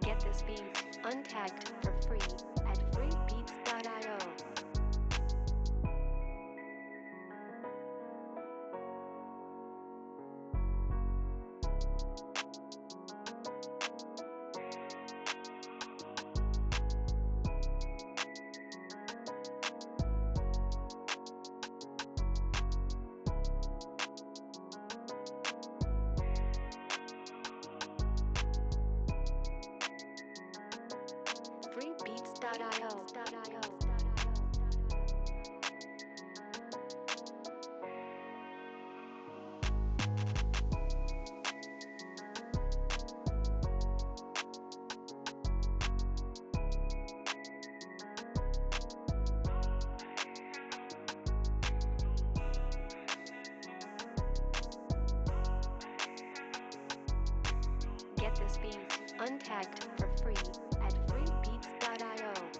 Get this beat untagged for free at freebeats.io. freebeats.io. Get this beat untagged for free at freebeats.io.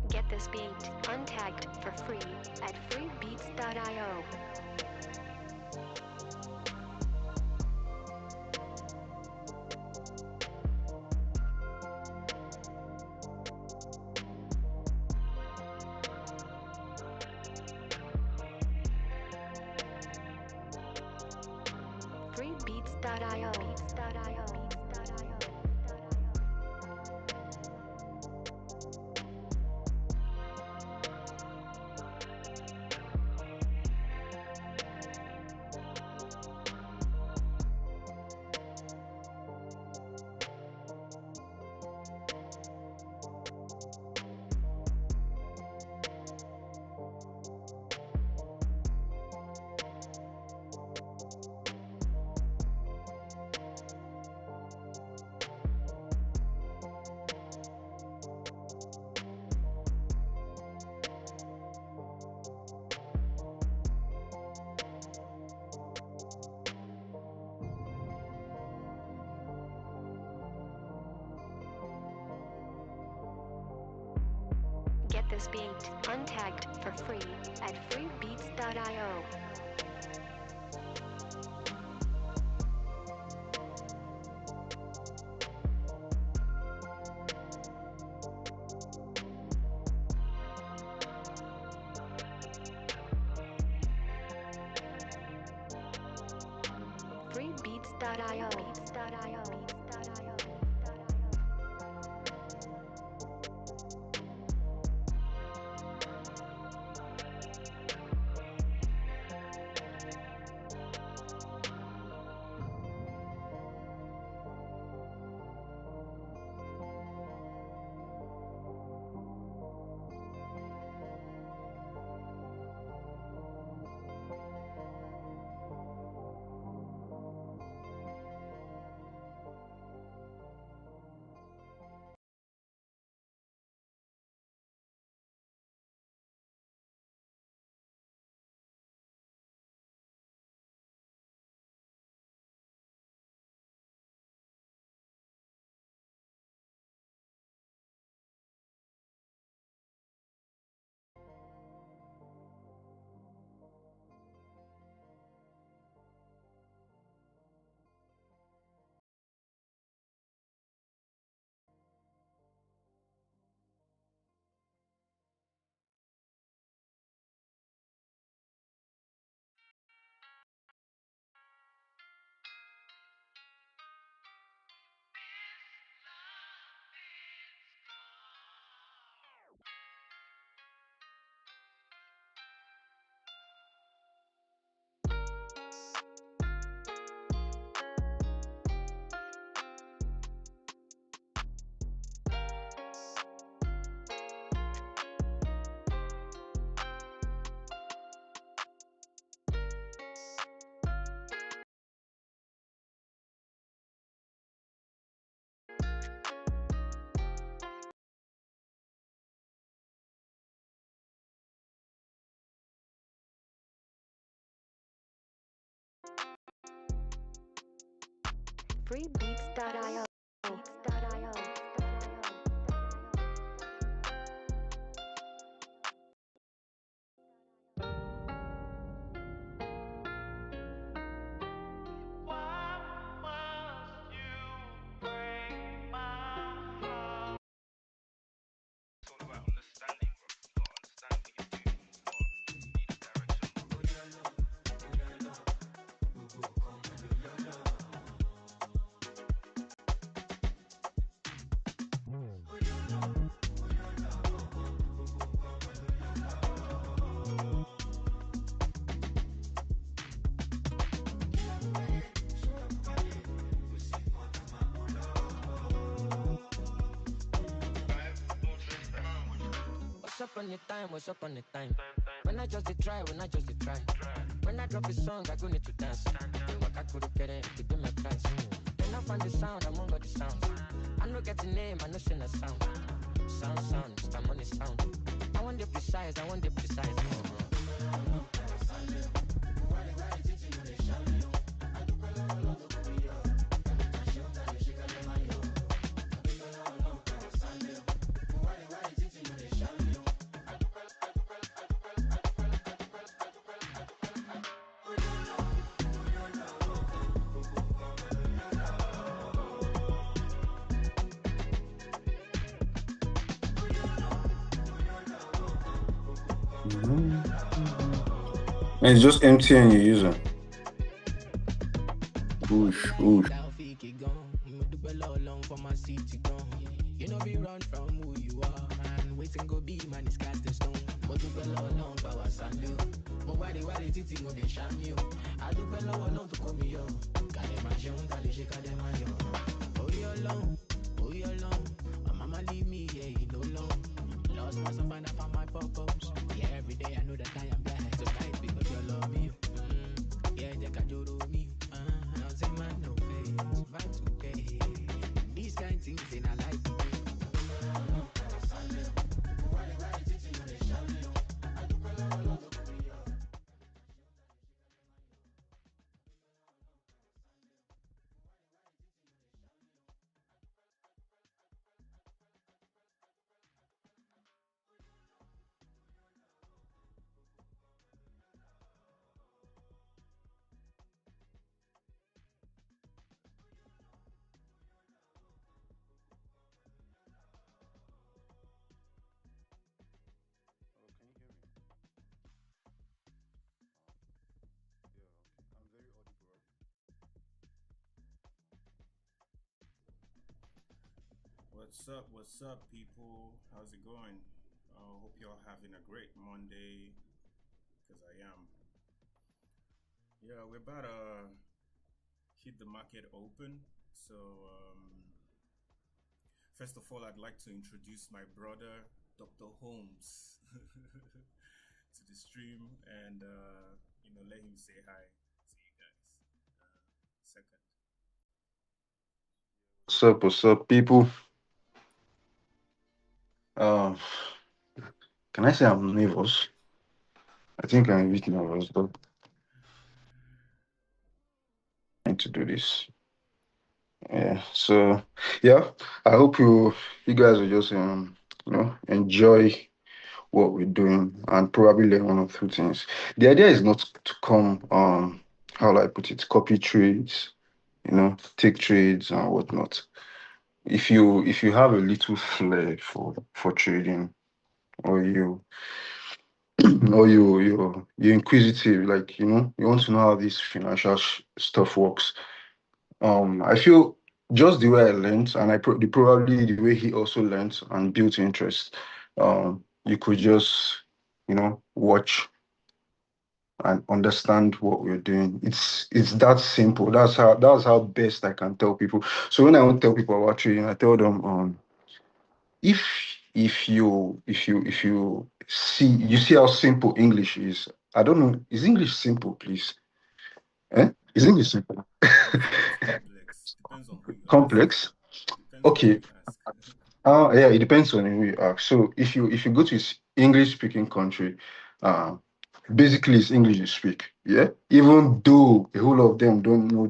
Get this beat untagged for free at freebeats.io. freebeats.io. Get this beat untagged for free at freebeats.io. freebeats.io. freebeats.io. What's up on the time? What's up on the time? When I just try, when I just try. When I drop a song, I go need to dance. The work I could get it, give me price. Then I find the sound, I'm on the sound. I know get the name, I know sing the sound. Sound, I'm on the sound. I want the precise, I want the precise. And it's just MTN you're using. Oosh. You know be run from who you are, man. Waiting go be man is cast in stone. But do below long power sandu. But why titi mo de sham you? I do below long to come yo. Kade ma shon kade she kade ma yo. Oh you alone. My mama leave me, yeah, you no long. Lost myself and I found my purpose. Yeah, every day I know that I am blessed. Tonight because you love me. Yeah, they can do me. I'll say man no face, but today. These kind of things in a life. What's up, people? How's it going? Hope you're having a great Monday, because I am. Yeah, we're about to hit the market open. So, first of all, I'd like to introduce my brother, Dr. Holmes, to the stream, and let him say hi to you guys. Second. What's up, people? Um, can I say I'm nervous? I think I'm a bit nervous, but I'm trying to do this. Yeah. So, yeah, I hope you guys will just enjoy what we're doing and probably learn one or two things. The idea is not to come how do I put it, copy trades, take trades and whatnot. If you have a little flair for trading, or you're inquisitive, like you want to know how this financial stuff works. I feel just the way I learned, and probably the way he also learned and built interest. You could just watch and understand what we're doing. It's that simple. That's how best I can tell people. So when I want to tell people about trading, I tell them if if you see how simple English is. I don't know, is English simple, please? Is English simple? It's complex. Depends on who you ask. Complex? Depends on who Okay. you ask. Yeah, it depends on who you ask. So if you go to English speaking country, uh basically it's English you speak. Yeah. Even though a whole lot of them don't know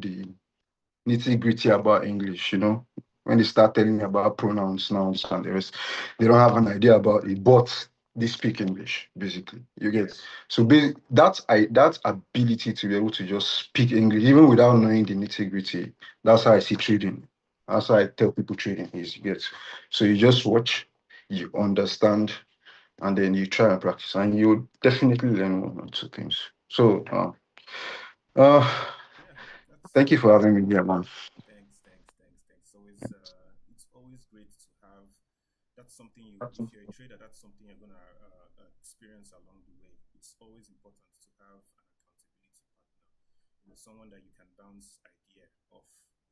nitty-gritty about English, when they start telling me about pronouns, nouns, and the rest, they don't have an idea about it, but they speak English, basically. You get so that ability to be able to just speak English, even without knowing the nitty-gritty. That's how I see trading. That's how I tell people trading is. You get so you just watch, you understand, and then you try and practice, and you definitely learn one or two things. So, uh, Yeah, that's thank you for having me here, man. thanks. It's always great to have. That's something you, if you're a trader, that's something you're gonna experience along the way. It's always important to have an accountability partner, someone that you can bounce idea off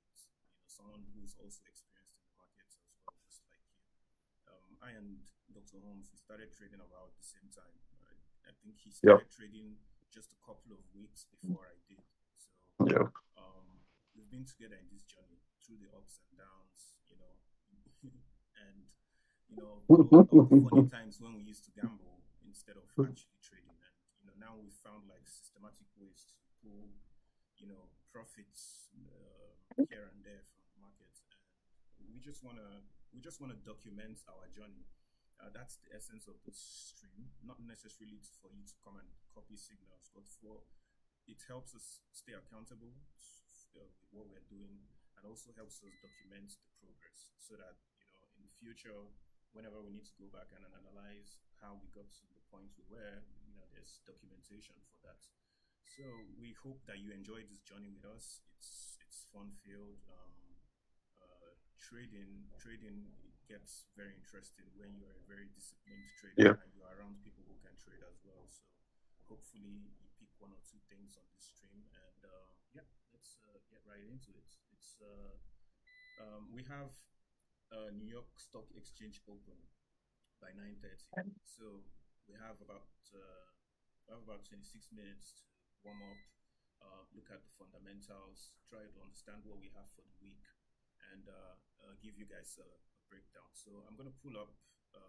with, someone who's also experienced in the markets as well, just like you. I and Dr. Holmes, we started trading about the same time. I think he Yeah, started trading just a couple of weeks before I did. So yeah. we've been together in this journey through the ups and downs, and all the funny times when we used to gamble instead of actually trading. And now we've found like systematic ways to pull, profits here and there from the market, and we just wanna document our journey. That's the essence of this stream, not necessarily for you to come and copy signals, but for it helps us stay accountable with what we're doing, and also helps us document the progress so that in the future, whenever we need to go back and analyze how we got to the point we were, there's documentation for that. So we hope that you enjoyed this journey with us. It's fun filled. Trading gets very interesting when you're a very disciplined trader Yeah. and you're around people who can trade as well. So hopefully you pick one or two things on this stream, and yeah, let's get right into it. We have New York Stock Exchange open by 9:30, so we have about 26 minutes to warm up, look at the fundamentals, try to understand what we have for the week, and give you guys a breakdown. So I'm gonna pull up the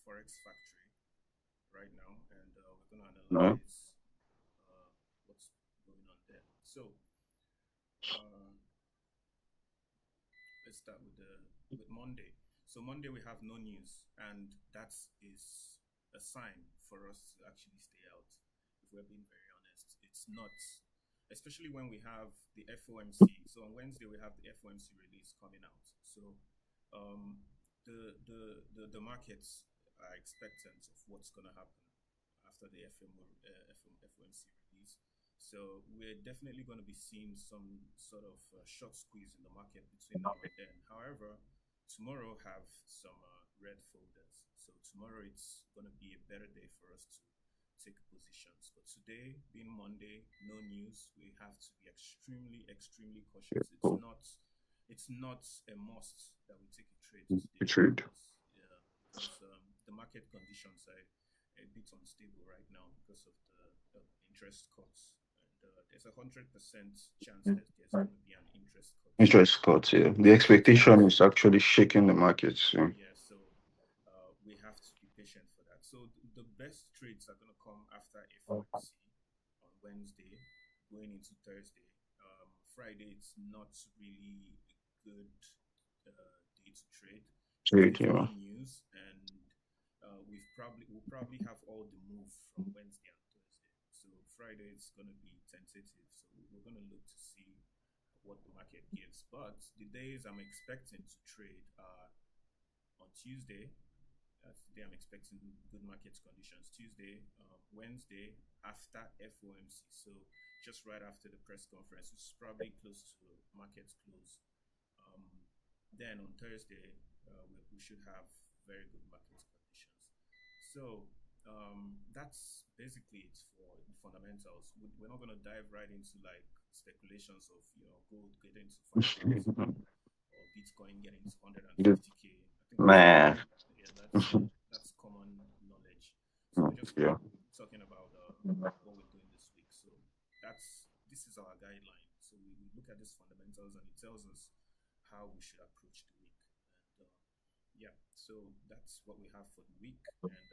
Forex Factory right now, and we're gonna No. analyze what's going on there. So uh, let's start with Monday. So Monday we have no news, and that is a sign for us to actually stay out. If we're being very honest, it's not, especially when we have the FOMC. So on Wednesday we have the FOMC release coming out. So um, the markets are expectant of what's going to happen after the FOMC release. So we're definitely going to be seeing some sort of short squeeze in the market between now and then. However, tomorrow have some red folders. So tomorrow it's going to be a better day for us to take positions. But today, being Monday, no news, we have to be extremely cautious. Cool. It's not a must that we take a trade today Trade. because the market conditions are a bit unstable right now because of the interest cuts. And there's 100% chance that there's going to be an interest cut. Interest cuts, yeah. The expectation is actually shaking the markets. Yeah. Yeah, so we have to be patient for that. So the best trades are going to come after FOMC on Wednesday, going into Thursday. Friday, it's not really a good day to trade because Trade, there's yeah. no news, and we'll probably have all the move from Wednesday and Thursday. So Friday it's going to be tentative. So we're going to look to see what the market gives. But the days I'm expecting to trade are on Tuesday. That's the day I'm expecting good market conditions. Tuesday, Wednesday after FOMC. So just right after the press conference, which is probably close to market close. Then on Thursday, we should have very good market conditions. So that's basically it for the fundamentals. We're not going to dive right into like speculations of gold getting to 5,000 or Bitcoin getting to The 150K. I think man. that's common knowledge. So we're just going Yeah. to be talking about what we're doing this week. So this is our guideline. So we look at these fundamentals and it tells us how we should approach the week. And yeah, so that's what we have for the week. And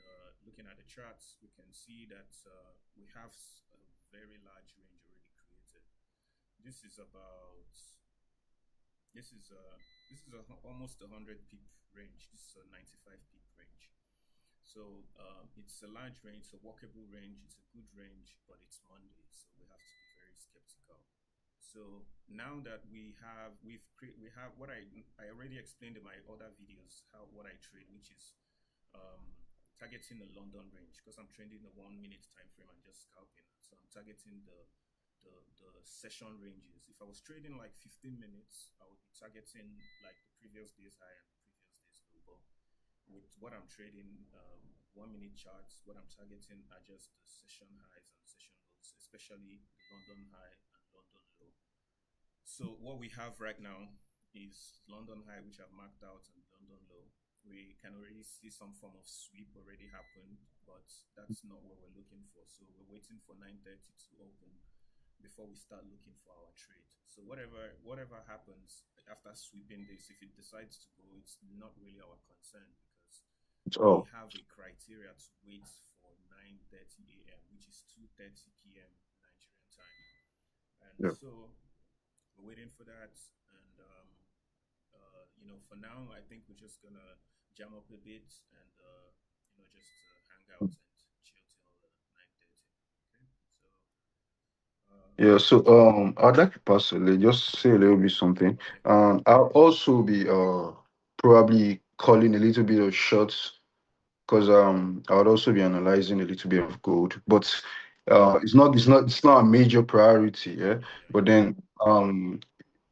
looking at the charts, we can see that we have a very large range already created. This is about Almost a 100 pip range. This is a 95 pip range. So it's a large range, it's a walkable range, it's a good range, but it's Monday, so we have to be very skeptical. So now that we have what I already explained in my other videos how what I trade, which is um, targeting the London range because I'm trading the 1 minute time frame and just scalping. So I'm targeting the session ranges. If I was trading like 15 minutes, I would be targeting like the previous day's high and the previous day's low. But with what I'm trading, 1 minute charts, what I'm targeting are just the session highs and session lows, especially the London high and London low. So what we have right now is London high, which I've marked out, and London low. We can already see some form of sweep already happened, but that's not what we're looking for. So we're waiting for 9:30 to open before we start looking for our trade. So whatever happens after sweeping this, if it decides to go, it's not really our concern because we Oh, have a criteria to wait for 9:30 a.m., which is 2:30 p.m. Nigerian time. And yeah. so we're waiting for that. And for now, I think we're just gonna jam up a bit and just hang out and chill till 9:30. Okay, so Yeah, so I'd like to personally just say a little bit something. okay, I'll also be probably calling a little bit of shots because I would also be analyzing a little bit of gold, but it's not a major priority, yeah. okay, But then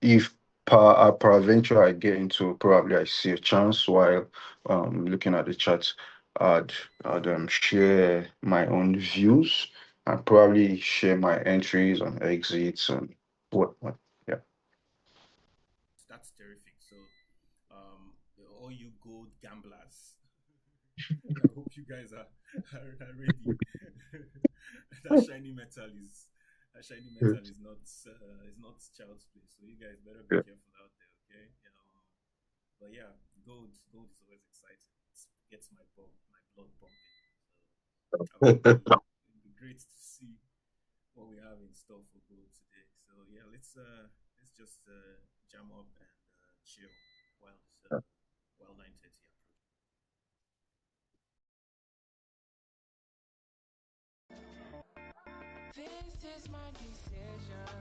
if peradventure I get into probably I see a chance while looking at the charts, I'd share my own views and probably share my entries and exits and what yeah. that's terrific. So all you gold gamblers, I hope you guys are ready. that shiny metal is that shiny Yeah. metal is not child's play. So you guys better be Yeah. careful out there, okay? But yeah, gold is always exciting. It gets my blood pumping. So it'd be great to see what we have in store for gold today. So yeah, let's just jam up and chill while while 9:30 approaches. This is my decision.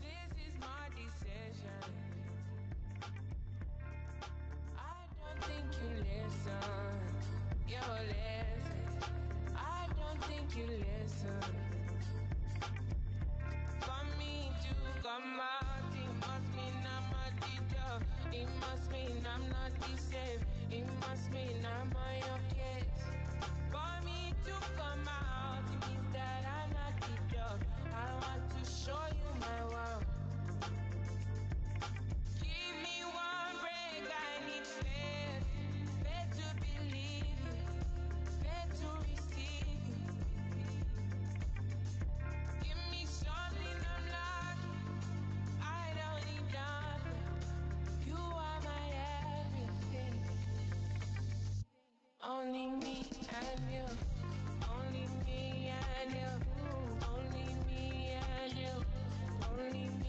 This is my decision. I don't think you listen. You listen. I don't think you listen. For me to come out, it must mean I'm addicted. It must mean I'm not the same. It must mean I'm on your case. For me to come out, it means that I'm not the dog. I want to show you my world. Give me one break, I need faith. Faith to believe you, faith to receive you. Give me something I'm lacking. I don't need nothing. You are my everything. Only me and you. Only me and you. Only me and you. Only me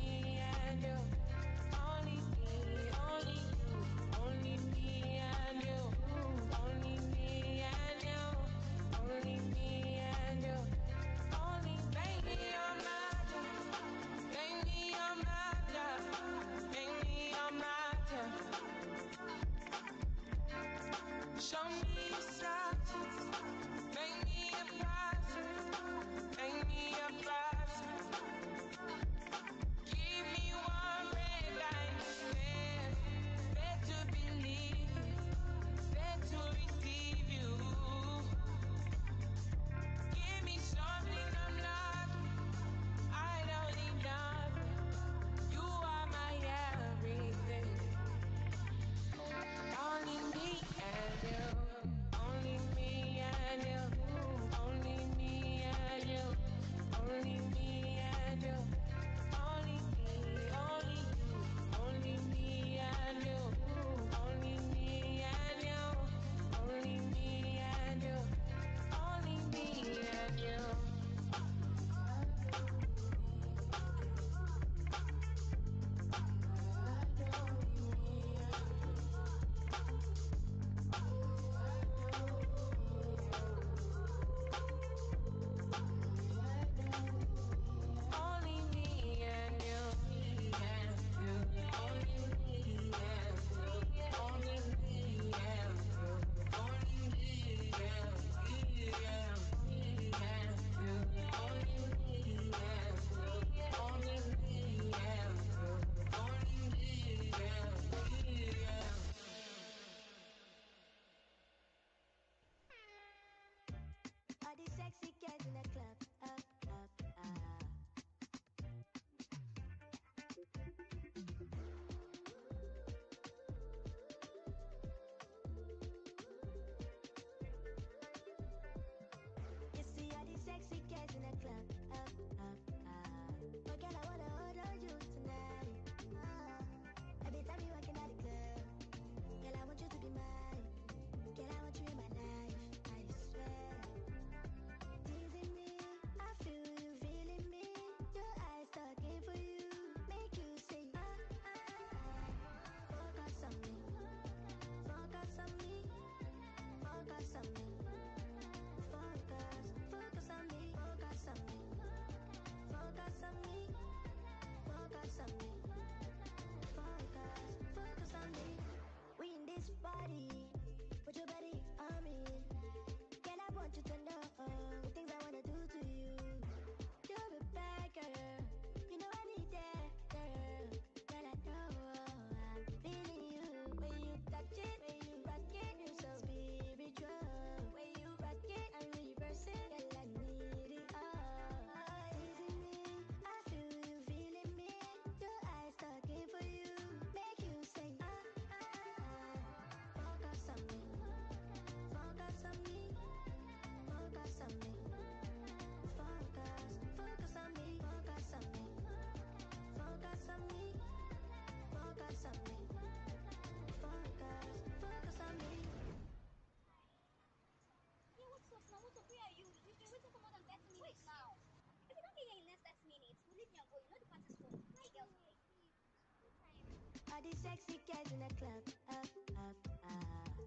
All the sexy girls in the club, up, up, up.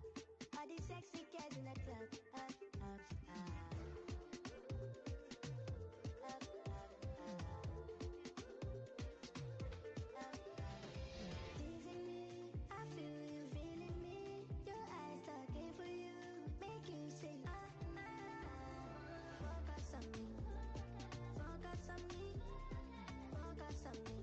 All the sexy girls in the club, up, up, up. Up, up, up. Up, up. Teasing me, I feel you feeling me. Your eyes talking for you, make you say focus on me, focus on me, focus on me.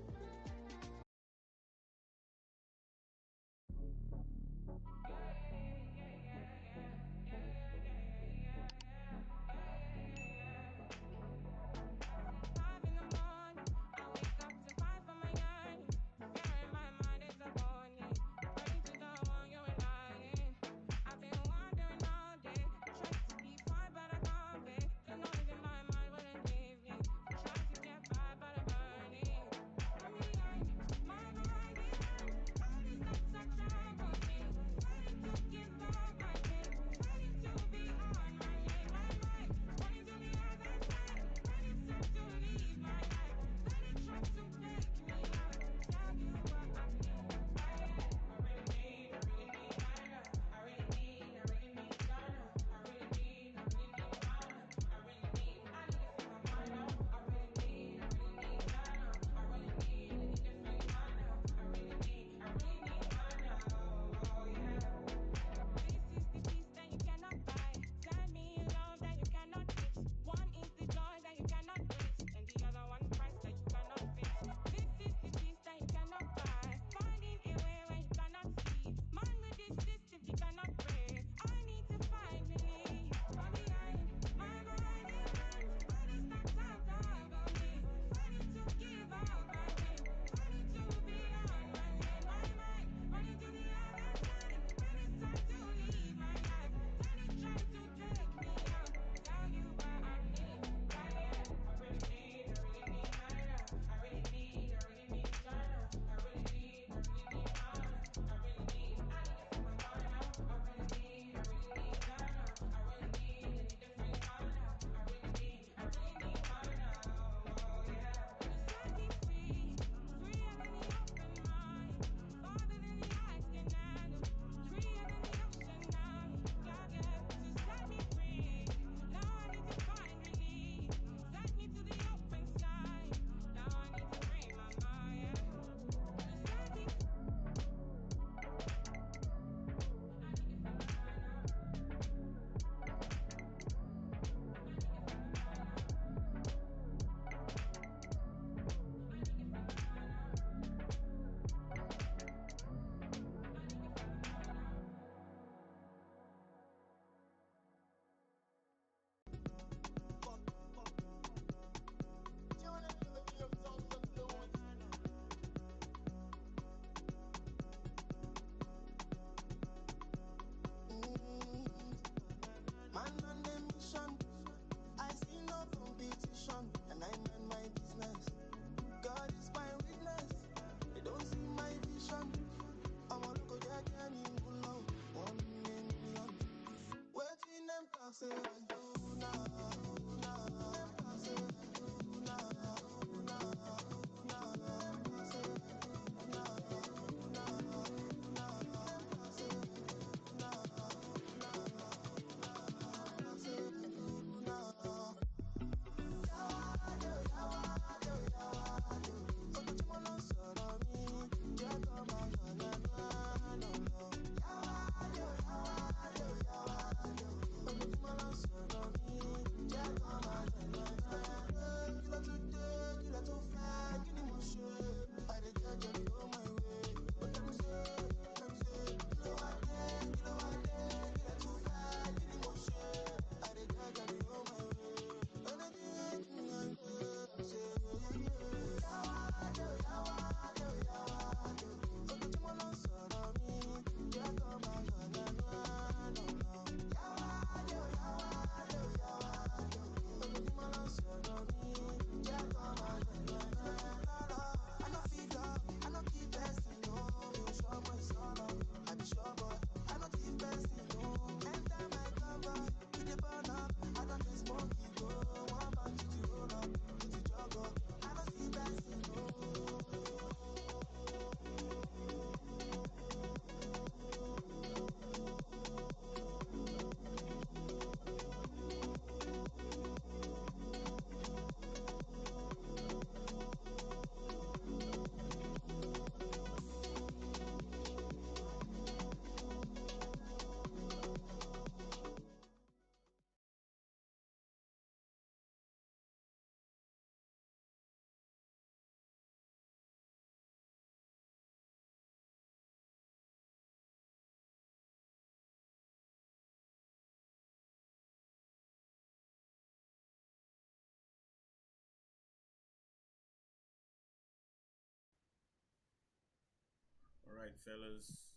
right, fellas.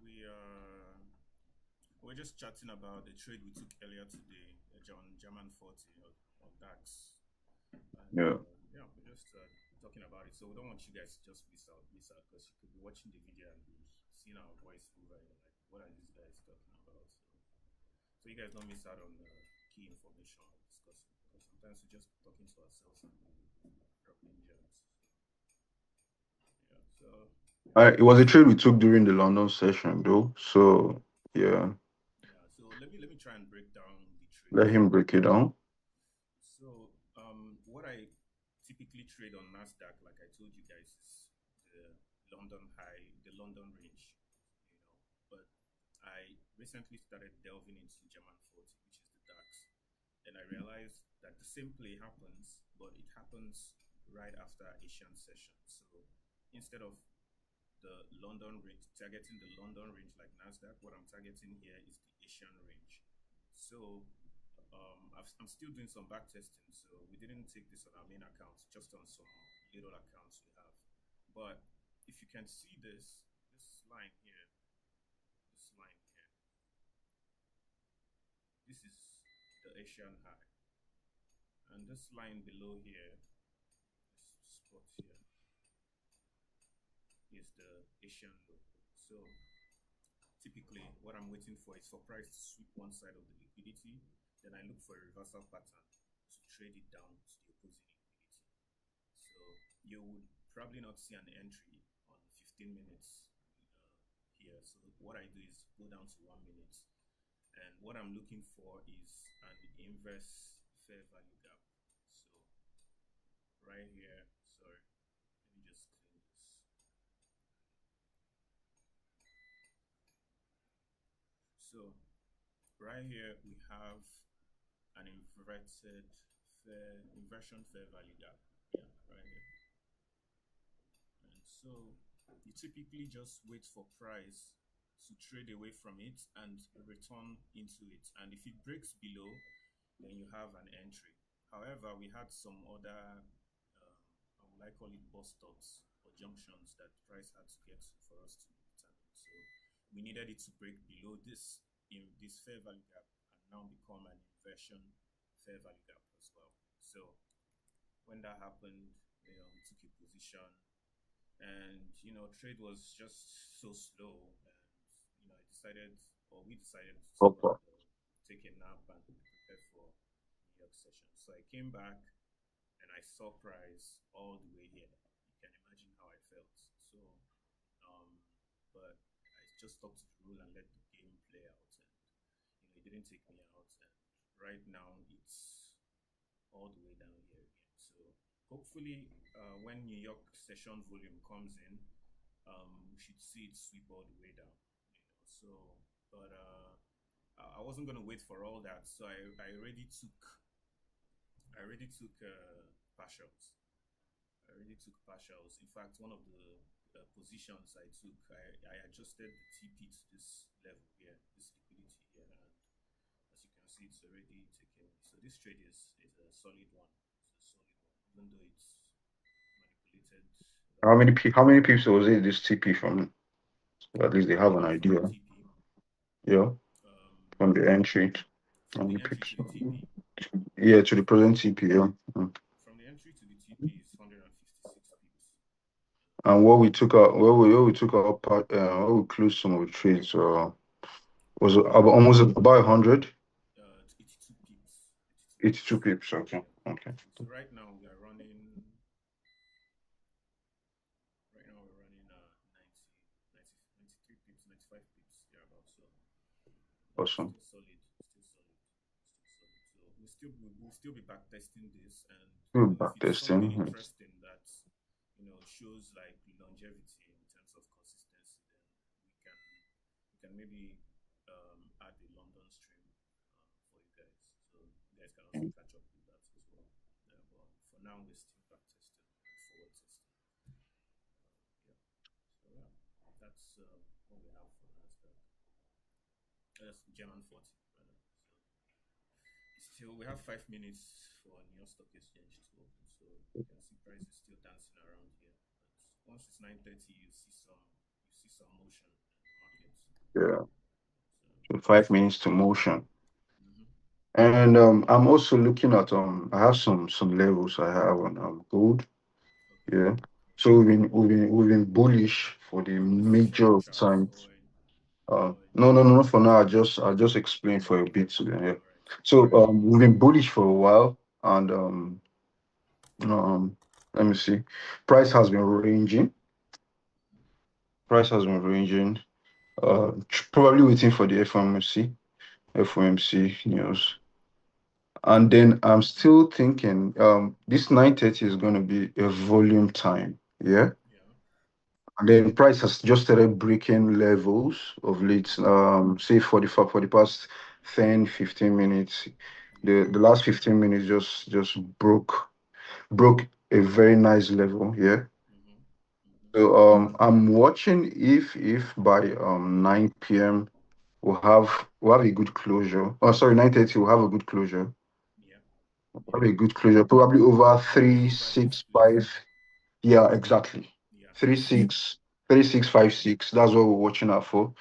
We we're just chatting about the trade we took earlier today, John German 40 on DAX, and Yeah. yeah, we're just talking about it. So we don't want you guys to just miss out, because you could be watching the video and be seeing our voice over, and you're like, what are these guys talking about? So you guys don't miss out on key information we're discussing, because sometimes we're just talking to ourselves and dropping gems. Yeah. So It was a trade we took during the London session, though. So yeah, yeah. So let me try and break down the trade. let him break it down. So what I typically trade on Nasdaq, like I told you guys, is the London high, the London range, But I recently started delving into German 40, which is the DAX, and I realized that the same play happens, but it happens right after Asian session. So instead of the London range, targeting the London range like Nasdaq, what I'm targeting here is the Asian range. So I'm still doing some back testing, so we didn't take this on our main account, just on some little accounts we have. But if you can see this line here, this is the Asian high, and this line below here, this spot here, is the Asian low. So typically what I'm waiting for is for price to sweep one side of the liquidity, then I look for a reversal pattern to trade it down to the opposing liquidity. So you would probably not see an entry on 15 minutes here. So what I do is go down to 1 minute, and what I'm looking for is an inverse fair value gap. So right here, sorry, let me just clean this. So right here we have an inversion fair value gap. Yeah, right here. And so you typically just wait for price to trade away from it and return into it. And if it breaks below, then you have an entry. However, we had some other, how would I call it, bus stops or junctions that price had to get to for us to determine. So we needed it to break below this fair value gap and now become an inversion fair value gap as well. So when that happened, we took a position, and trade was just so slow, and we decided to take a nap and prepare for New York session. So I came back and I saw price all the way here. You can imagine how I felt. So but I just stuck to the rule and let the game play out, and it didn't take me out, and right now it's all the way down here again. So hopefully when New York session volume comes in, we should see it sweep all the way down. So but I wasn't going to wait for all that, so I already took partials. In fact, one of the positions I took, I adjusted the TP to this level here, this liquidity here, and as you can see, it's already taken. So this trade is a solid one. It's a solid one, even though it's manipulated. How many pips was it this TP from? So at least they have an idea. TP, Yeah. From the entry. from the entry to the TP. Yeah, to the present TP, yeah. From the entry to the TP is 156 pips. And what we took out, where we took out, where we closed some of the trades, was almost about 100. 82 pips. 82 pips. Okay. So right now we're running 93 pips, 95 pips, thereabouts. So Awesome. Still solid. So we'll still be back testing this, and Back if it's something testing. interesting that shows like longevity in terms of consistency, then we can maybe add the London stream for you guys, so you guys can also catch up with that as well. But for now, we're still back testing and forward testing. That's what we have for Nasdaq. That's German 40, rather. So we have 5 minutes for New York Stock Exchange to open, so you can see price is still dancing around once it's 9:30, you see some motion in the market. Yeah. So So 5 minutes to motion. mhm. And I'm also looking at I have some levels I have on gold. Okay, Yeah. So we've been bullish for the are you positioned major in of charts time. or No, no, no, no. For now, I'll just explain for a bit. Yeah. all right, So we've been bullish for a while, and um, let me see. Price has been ranging. Price has been ranging. Probably waiting for the FOMC news. And then I'm still thinking this 9:30 is going to be a volume time. Yeah. yeah, And then price has just started breaking levels of late. Say for the past 10, 15 minutes. yeah, The last 15 minutes just broke a very nice level. Yeah. mm-hmm, mm-hmm, So I'm watching if by 9 p.m. we'll have a good closure. Oh, sorry, 9:30 we'll have a good closure. yeah, Have yeah. a good closure. Probably over Probably three, over this six, place. five. Yeah, exactly. Yeah, Three six, 3656. That's what we're watching out for.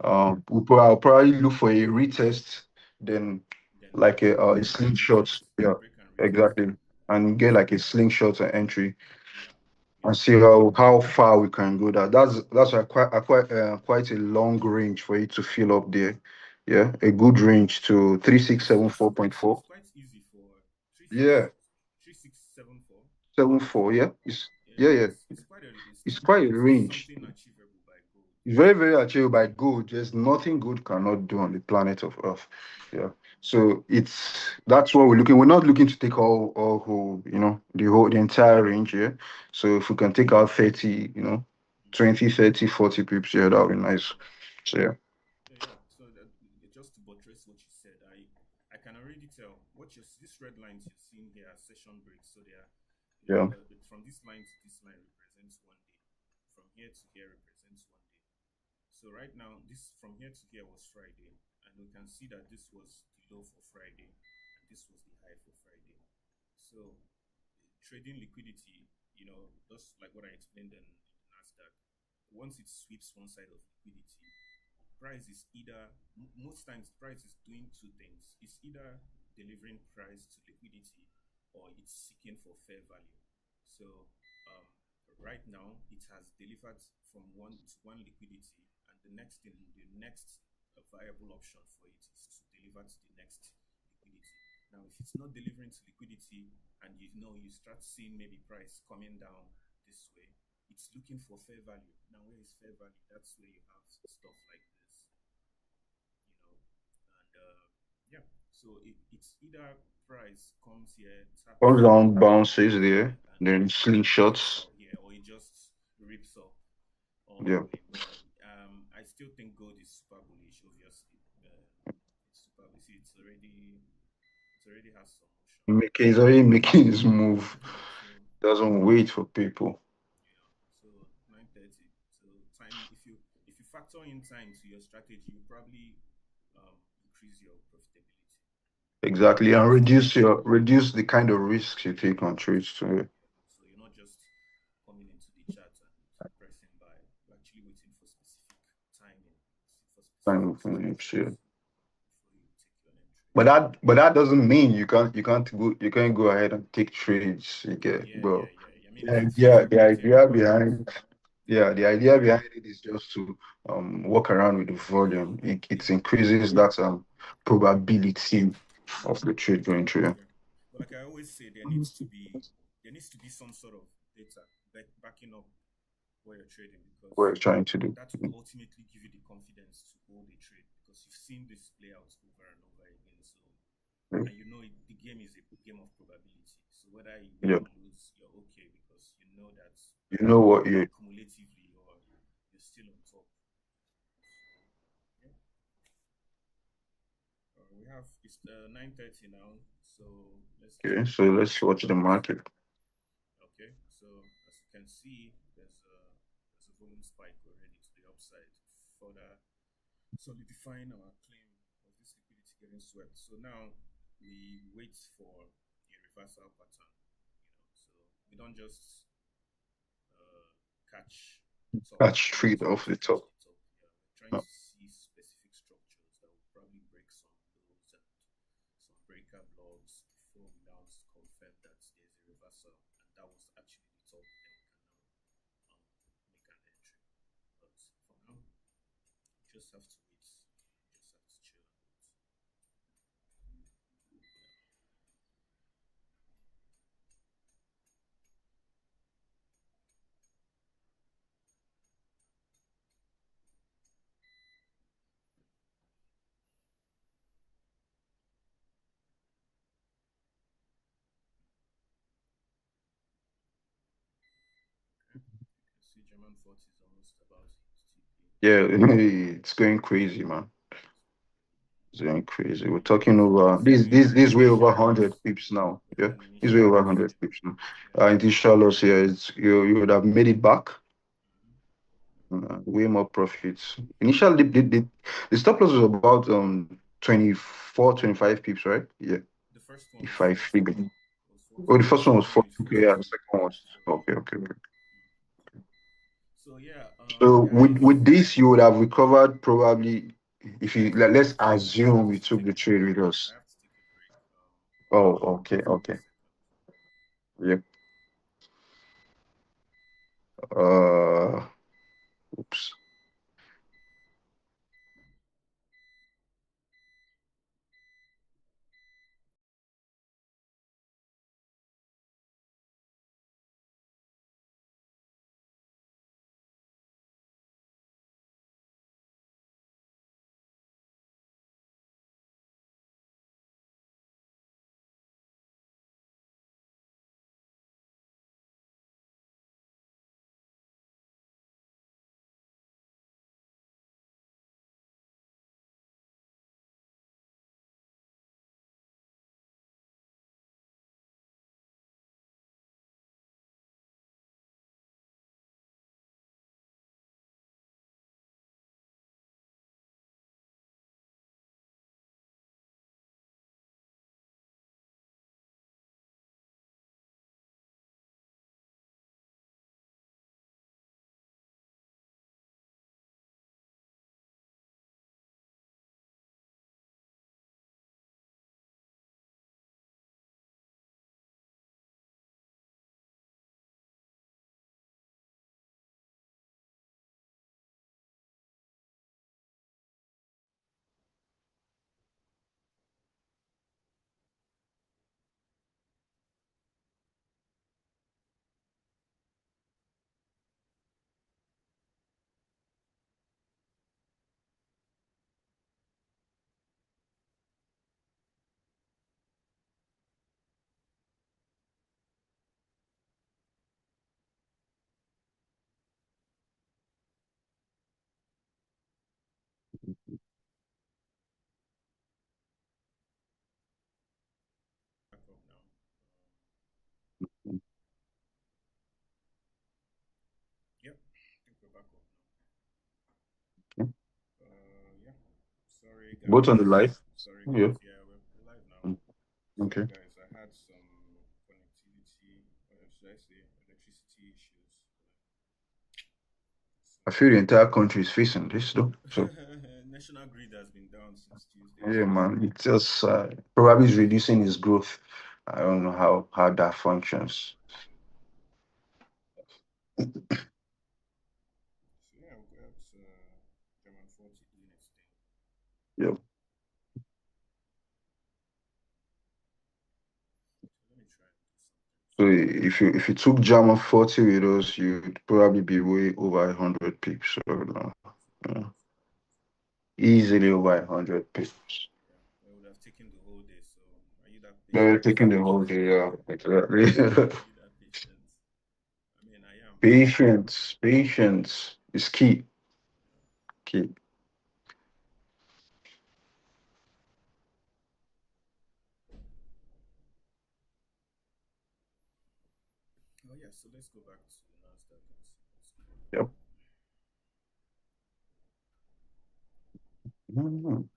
yeah. I'll probably look for a retest, then Then like a break and slingshot. retest, Yeah, break and retest. exactly. And get like a slingshot entry Yeah, and yeah, see how far we can go. That's quite a long range for it to fill up there. Yeah, a good range to it's quite 3674.4. easy for three Yeah, six 3674. 74. Yeah, it's Yeah, yeah, yeah. it's quite a It's quite a it's range. something achievable by gold. It's So very, very achievable by good. There's nothing good cannot do on the planet of Earth. yeah, Yeah. So that's what we're looking. We're not looking to take all whole, the entire range here. So if we can take out 30, mm, 20, 30, 40 pips, yeah, that would be nice. So yeah. yeah. So that, just to buttress what you said, I can already tell what these red lines you're seeing here are session breaks. So they are Yeah. from this line to this line represents 1 day. From here to here represents 1 day. So right now, this from here to here was Friday, and we can see that this was the low for Friday, and this was the high for Friday. So trading liquidity, just like what I explained in Nasdaq, once it sweeps one side of liquidity, price is either most times price is doing two things. It's either delivering price to liquidity or it's seeking for fair value. So um, right now it has delivered from one to one liquidity, and the next viable option for it is to deliver to the next liquidity. Now, if it's not delivering to liquidity, and you start seeing maybe price coming down this way, it's looking for fair value. Now, where is fair value? That's where you have stuff like this, and yeah. So it's either price comes here, Comes taps down, bounces here, there, and then just slingshots. sell here, or it just rips up all the Yeah. way. But I still think gold is super bullish. Obviously, it's super. You see, it already has some motion. He's already making his move. Yeah. So Doesn't wait for people. yeah. So 9:30. So time. If you factor in time to your strategy, you probably increase your profitability. Exactly. And Just reduce the kind of risks you take on trades too. yeah. So you're not just coming into the chart and pressing buy. You're actually waiting for specific timing, for specific Kind of shit. strategies before you take your entry. But that doesn't mean you can't go ahead and take trades. You get, Yeah, bro. yeah, yeah. I mean, The if idea you're the idea profitable, right? behind yeah, the idea behind it is just to walk around with the volume. It Yeah, increases that probability of the trade going through. yeah. But like I always say, there needs to be some sort of data backing up what you're trading, What because you're trying to do. that will ultimately give you the confidence to hold a trade, because you've seen this play out over and over again. So, and the game is a game of probability. So whether you win Yeah. or lose, you're okay, because you know that You know what you cumulatively you're still on top. So yeah, we have it's 9:30 now. So let's check okay, the so let's watch the charts. market. Okay, so as you can see, there's a volume spike already to the upside, further solidifying our claim of this liquidity getting swept. So now we wait for a reversal pattern. So we don't just uh, catch the top. Catch We're not trade trying off to the catch top. the top. Yeah, we're trying No. to see specific structures that will probably break some lows and some breaker blocks before we now confirm that there's a reversal, and that was actually the top. Then we can now make an entry. But for now, you just have to wait. You just have to chill and wait. Okay. You can see German 40 is almost about its TP. Yeah, it's going crazy, man. It's going crazy. We're talking over It's even this way over initial 100 lows. pips now. We Yeah, had an this way initial over lows 100 here. pips now. Yeah. Initial loss here, you would have made it back. Mhm. Way more profits. Initially, the stop loss was about 24, 25 pips, right? Yeah, The first one if was I 40. figure. It was Oh, 40. the The first one was second one 40. is Okay, yeah, the 52. second one was So, okay, okay, okay. so yeah, So with guys. this, you would have recovered probably if you let's I have assume you to took take the a trade break. with I us. have to take a break. Oh, okay, Give me a okay. second. Yep. Uh, oops. Back up now. Yep. I think we're back up now. Yeah. Sorry, Both on the guys. live. Sorry, Yeah. guys. Yeah, we're live now. Sorry, Okay. guys. I had some connectivity, should I say, electricity issues. I feel the entire country is facing this though. So, So national grid has been down since Tuesday. yeah, So, man, it just probably is reducing its growth. I don't know how that functions. yeah, we got German 40 doing its thing. Yeah. So, let me try and do So something. if you took Jama 40 with us, you'd probably be way over 100 pips. So no, yeah. Easily over 100 pips. Yeah, we would have taken the whole day. So, are you that They're patient? taking the whole day. Yeah, exactly. Are you that patient? I mean, I am. Patience, patience is key. Yeah. Key. Oh, yeah. So, let's go back to the NASDAQ and see what's going on. Yep. Mhm.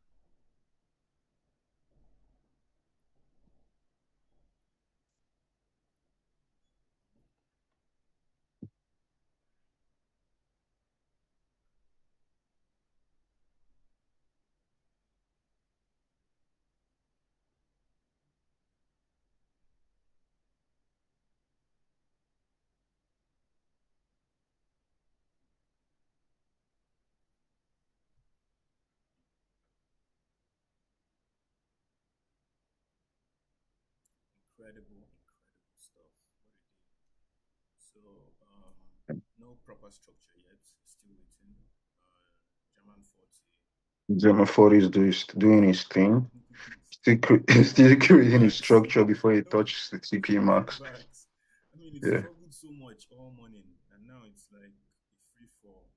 incredible stuff. What a day. So, no proper structure yet. Still waiting. German 40. Zema 40 is doing his thing. It's Still pulling creating his bags. structure before he touches the TP Pulling max. bags. I mean, it Yeah, struggled so much all morning, and now it's like a free fall.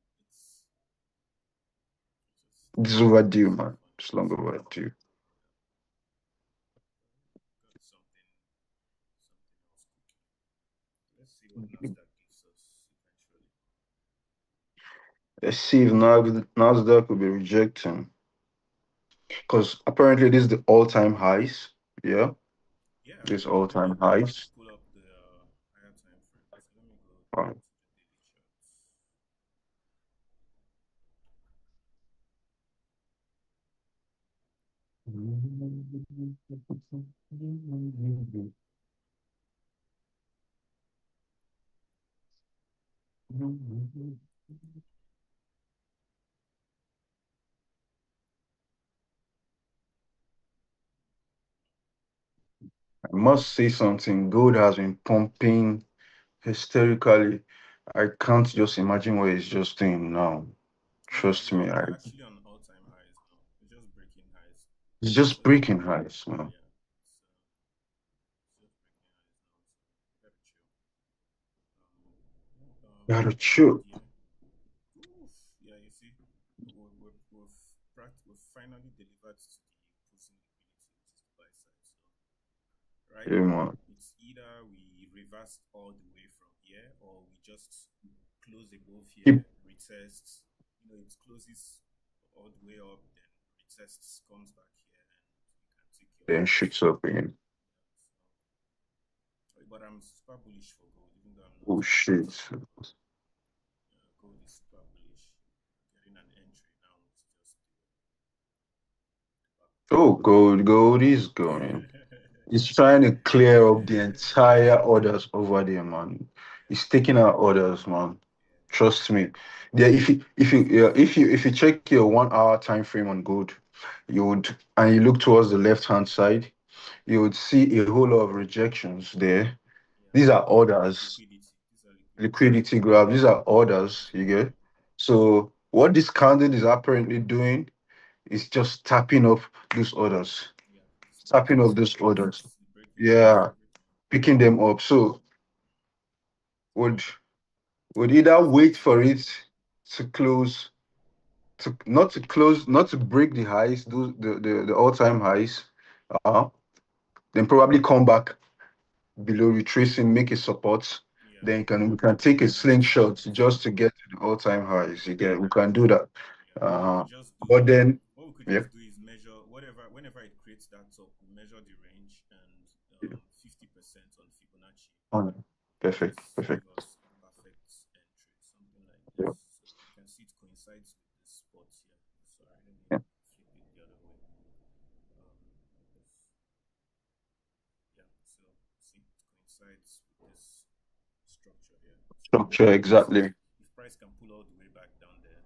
this is It's overdue, just man. funny. It's long It's overdue. got something else cooking. Let's see what Nasdaq gives us eventually. Let's see if Nasdaq will be rejecting. Because apparently this is the all-time highs. Yeah, Yeah, this let all-time me highs. pull up the higher time frame. So let me go to Wow. the daily charts. I must say something. Gold has been pumping hysterically. I can't just imagine what it's just doing now. Yeah, Trust me, we're actually on all-time highs now. We're just breaking highs. it's It's just just breaking highs, man. yeah, it's just breaking highs now. So gotta chill. Gotta End of chill. the year. Oof, yeah, you see, we've finally delivered to the opposing liquidity, which is the buy side. So right Yeah, now, man. it's either we reverse all the way from here, or we just close above Keep here, retest. It closes all the way up, then retests, comes back here, and you can take your then profit. shoots up again. But I'm super bullish for gold, even though I'm not Oh in it. shit. Gold is super bullish. Getting an entry now is just Oh, gold is going. He's trying to clear up the entire orders over there, man. He's taking out orders, man. Trust me. Yeah, if you check your 1 hour time frame on gold, you would and you look towards the left hand side, you would see a whole lot of rejections there. yeah. These are orders, Liquidity. These are liquidity. liquidity grab. These are orders, you get. So what this candle is apparently doing is just tapping up those orders, Yeah. tapping up It's those breaking orders. highs. It's breaking highs. Yeah, picking them up. So would would either wait for it to close, to close, not to break the highs, the all-time highs, uh, then probably come back below, retracing, make a support. Yeah. Then we can take a Just to slingshot support. just to get to the all-time highs. You get, we can do that. Yeah. Uh, but then, yeah, Is measure whenever it creates that top, we measure the range, and 50% on Fibonacci oh, will perfect, just perfect. give us a perfect entry, something like Yeah, this. So you can see it coincides with the spot here. Sorry, let me yeah. flip it the other way. Because, yeah, so see, it coincides with this structure here. So Structure exactly if price can pull all the way back down there,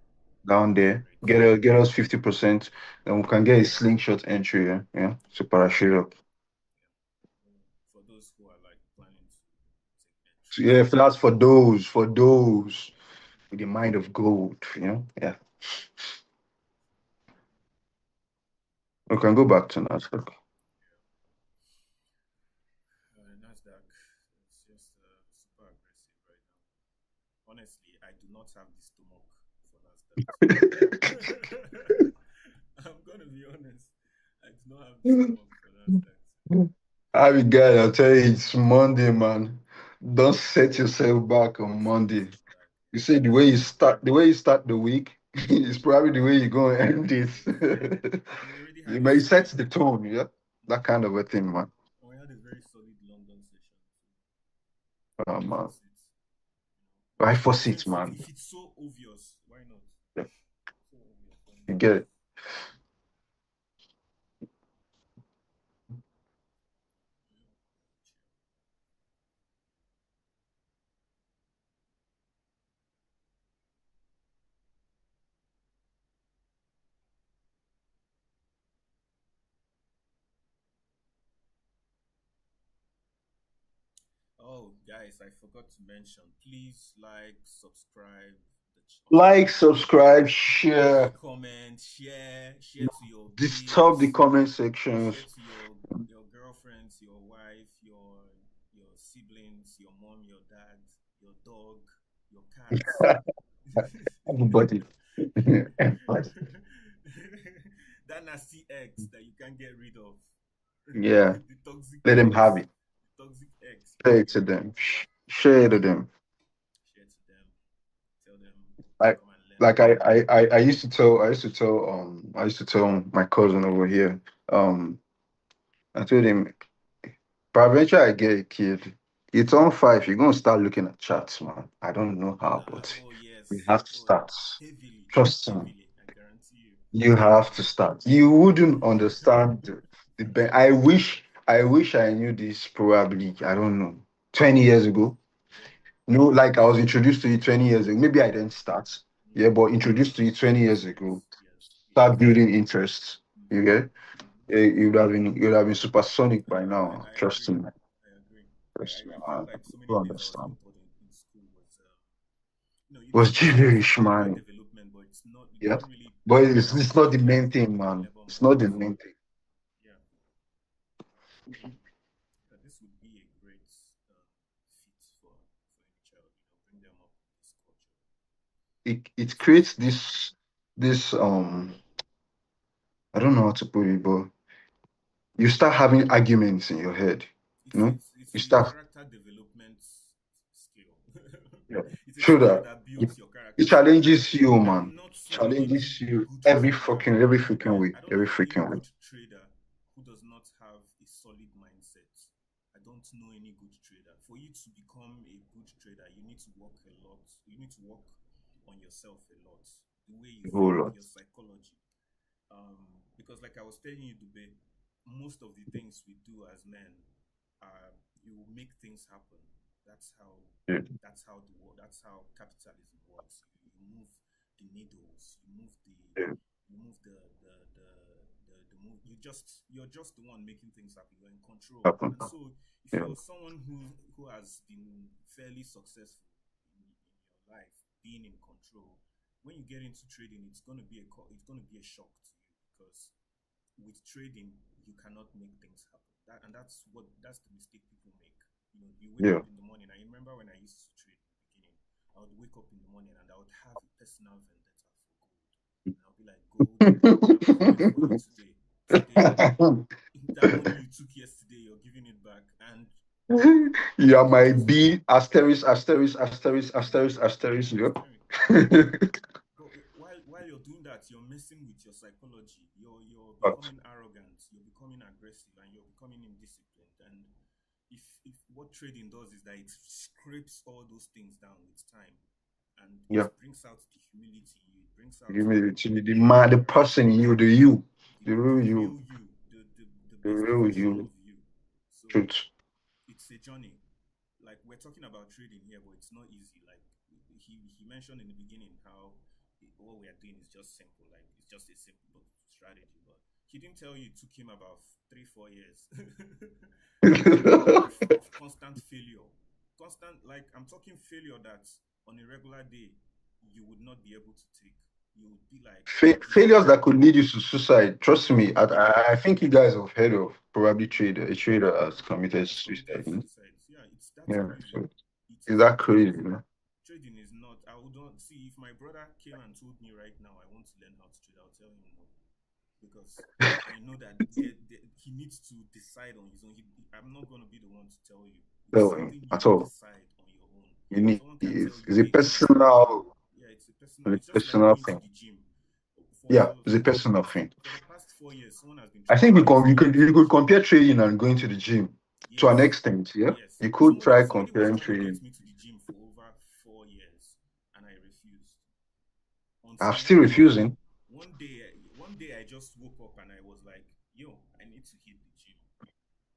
down that's there. great. Get us 50%, then we can get a slingshot entry. Yeah, yeah. To parachute up. Yeah. For those who are like planning to take So entries. yeah, that's for those with the mind of gold. Yeah. We can go back to Nasdaq. Nasdaq is just super aggressive right now. Honestly, I do not have the stomach for Nasdaq. I'm gonna be honest. I do not have the stomach for Nasdaq. I be guy, I'll tell you, it's Monday, man. Don't set yourself back on Don't set Monday. yourself back. You see, the way you start the week is probably the way you're going to end it. We already You had a may set solid. the tone, yeah? That kind of a thing, man. We had a very solid London session. Oh, Why man. force it? Why If it force it, doesn't, man? if it's so obvious, why not? Yeah, So obvious, why you not? get it. Oh, guys, I forgot to mention. Please like, subscribe on the Like, channel, subscribe, share, comment, share you to your know, disturb the babes, comment sections. share to your girlfriends, your wife, your siblings, your mom, your dad, your dog, your cat. Everybody. Everybody. That nasty ex that you can't get rid of. Yeah. The toxic Let them have ex. it. The toxic ex, Share man. it to them. Share it to them. Share to them. Tell them to Like come and learn. I I used to tell my cousin over here. I told him, peradventure I get a kid. It's on 5. You're gonna start looking at chats, man. I don't know how, but Oh we yes. have to Oh, start. heavily, Trust me. heavily. I guarantee you, You have to heavily. start. You wouldn't understand I wish I knew this probably, I don't know, 20 years ago. Yeah. No, like I was introduced to it 20 years ago. Maybe I didn't start. Yeah, Mm. but introduced to it 20 years ago. Yes. Yes. Start Yes. building interest. You Mm-hmm. get? Mm-hmm. You would have been supersonic by now. I Trust agree. me. I agree. Trust me. I felt like so many You things I was understand. being taught in school was Was they say it's gibberish, character man. development, but it's not. It Yeah. doesn't really But bear it's out not in the your main thing, in man. labor It's not the moments. main thing. Yeah. This would be a great fit for any child. Bring them up with this culture, It this creates respect. this I don't know how to put it, but you start having arguments in your head. You know? It's You a start, character development skill. yeah. It's a Show skill that that it, builds your it character. So challenges you, man. I'm not really a Challenges you good trader. every freaking Right? way. I don't Every know any freaking way. good trader who does not have a solid mindset. I don't know any good trader. For you to become a good trader, you need to work a lot. You need to work on yourself a lot. The way you A whole think, lot. your psychology. Because like I was telling you, Dube, most of the things we do as men, you make things happen. That's how Yeah. that's how the world that's how capitalism works. You move the needles, Yeah. you move the move. You're just the one making things happen. You're in control. Happen. And so if Yeah. you're someone who has been fairly successful in your life, being in control, when you get into trading, it's gonna be a shock to you because with trading you cannot make things happen. That's the mistake people make. You wake Yeah. up in the morning. I remember when I used to trade in the beginning, I would wake up in the morning and I would have a personal vendetta for gold. And I'll be like, gold, I'm coming for you today. Today, that money you took yesterday, you're giving it back. And You are it my just B asterisk asterisk asterisk asterisk asterisk. Yep. staring. But while you're doing that, you're messing with your psychology. You're But becoming arrogant. You're becoming aggressive, and you're becoming indisciplined. And if what trading does is that it scrapes all those things down with time, and it yeah, brings out the humility. It brings out give me the man, the person in you, the real the you, real you, the the best real version you. of you. So Truth. it's a journey. Like we're talking about trading here, but it's not easy. Like he mentioned in the beginning how what we are doing is just simple. Like it's just a simple strategy, but he didn't tell you it took him about 3 4 years of constant failure. Constant, like I'm talking failure that on a regular day you would not be able to take. You would be like, this Failures that could lead you to suicide. Trust yeah, me, I think you guys have heard of probably a trader has committed has committed suicide. suicide. Yeah, it's that Yeah, crazy. so It is is that crazy. crazy, man? Trading is not. I would not see if my brother came and told me right now I want to learn how to trade. I'll tell him no because I know that he needs to decide on his own. I'm not going to be the one to tell you. It's No, something you at all. decide on your own. You need Someone can tell you it's a make this much. Yeah, it's a personal. It's just like personal going to thing. the gym. Yeah, it's a personal thing. For the past 4 years, someone has been I trying to think get me to go you to the could gym. compare trading and going to the gym to an Yes, extent. Yeah, yes. you could try Somebody was comparing trying to get trading. me to the gym for over 4 years, and I refused. I'm Until still refusing. one day I just woke up and I was like, "Yo, I need to hit the gym.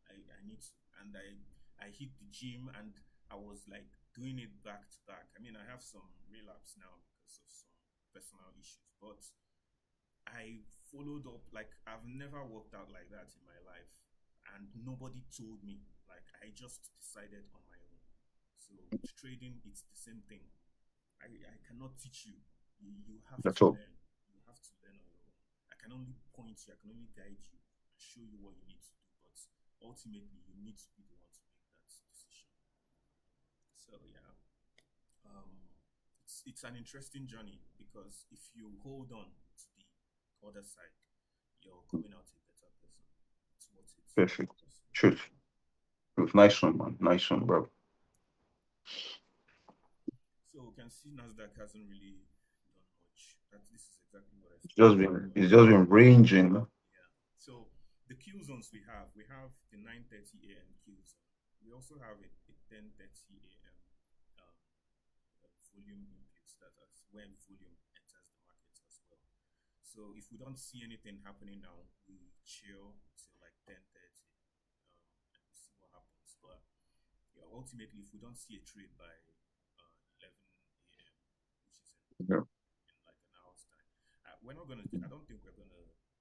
I need to," and I hit the gym and I was like doing it back to back. I mean, I have some relapse now because of some personal issues, but I followed up. Like I've never worked out like that in my life, and nobody told me. Like I just decided on my own. So with trading, it's the same thing. I cannot teach you. You have That's to all. learn. You have to learn on your own. I can only point you, I can only guide you and show you what you need to do. But ultimately, you need to be the one to make that decision. So yeah, it's an interesting journey because if you hold on to the other side, you're coming out a better person. It's worth it. Perfect. Just worth it. Truth. Truth. Nice one, man. Nice one, bro. So we can see Nasdaq hasn't really done much. That this is exactly what I It's spoke just about. been it's just been ranging. Yeah. So the Q zones we have the 9:30 a.m. Q zone. We also have a 10:30 a.m. Um, volume inputs that is when volume enters the market as well. So if we don't see anything happening now, we chill till like 10:30, and we see what happens. But yeah, ultimately, if we don't see a trade by 11 a.m., which is Yeah. in like an hour's time, we're not gonna. I don't think we're gonna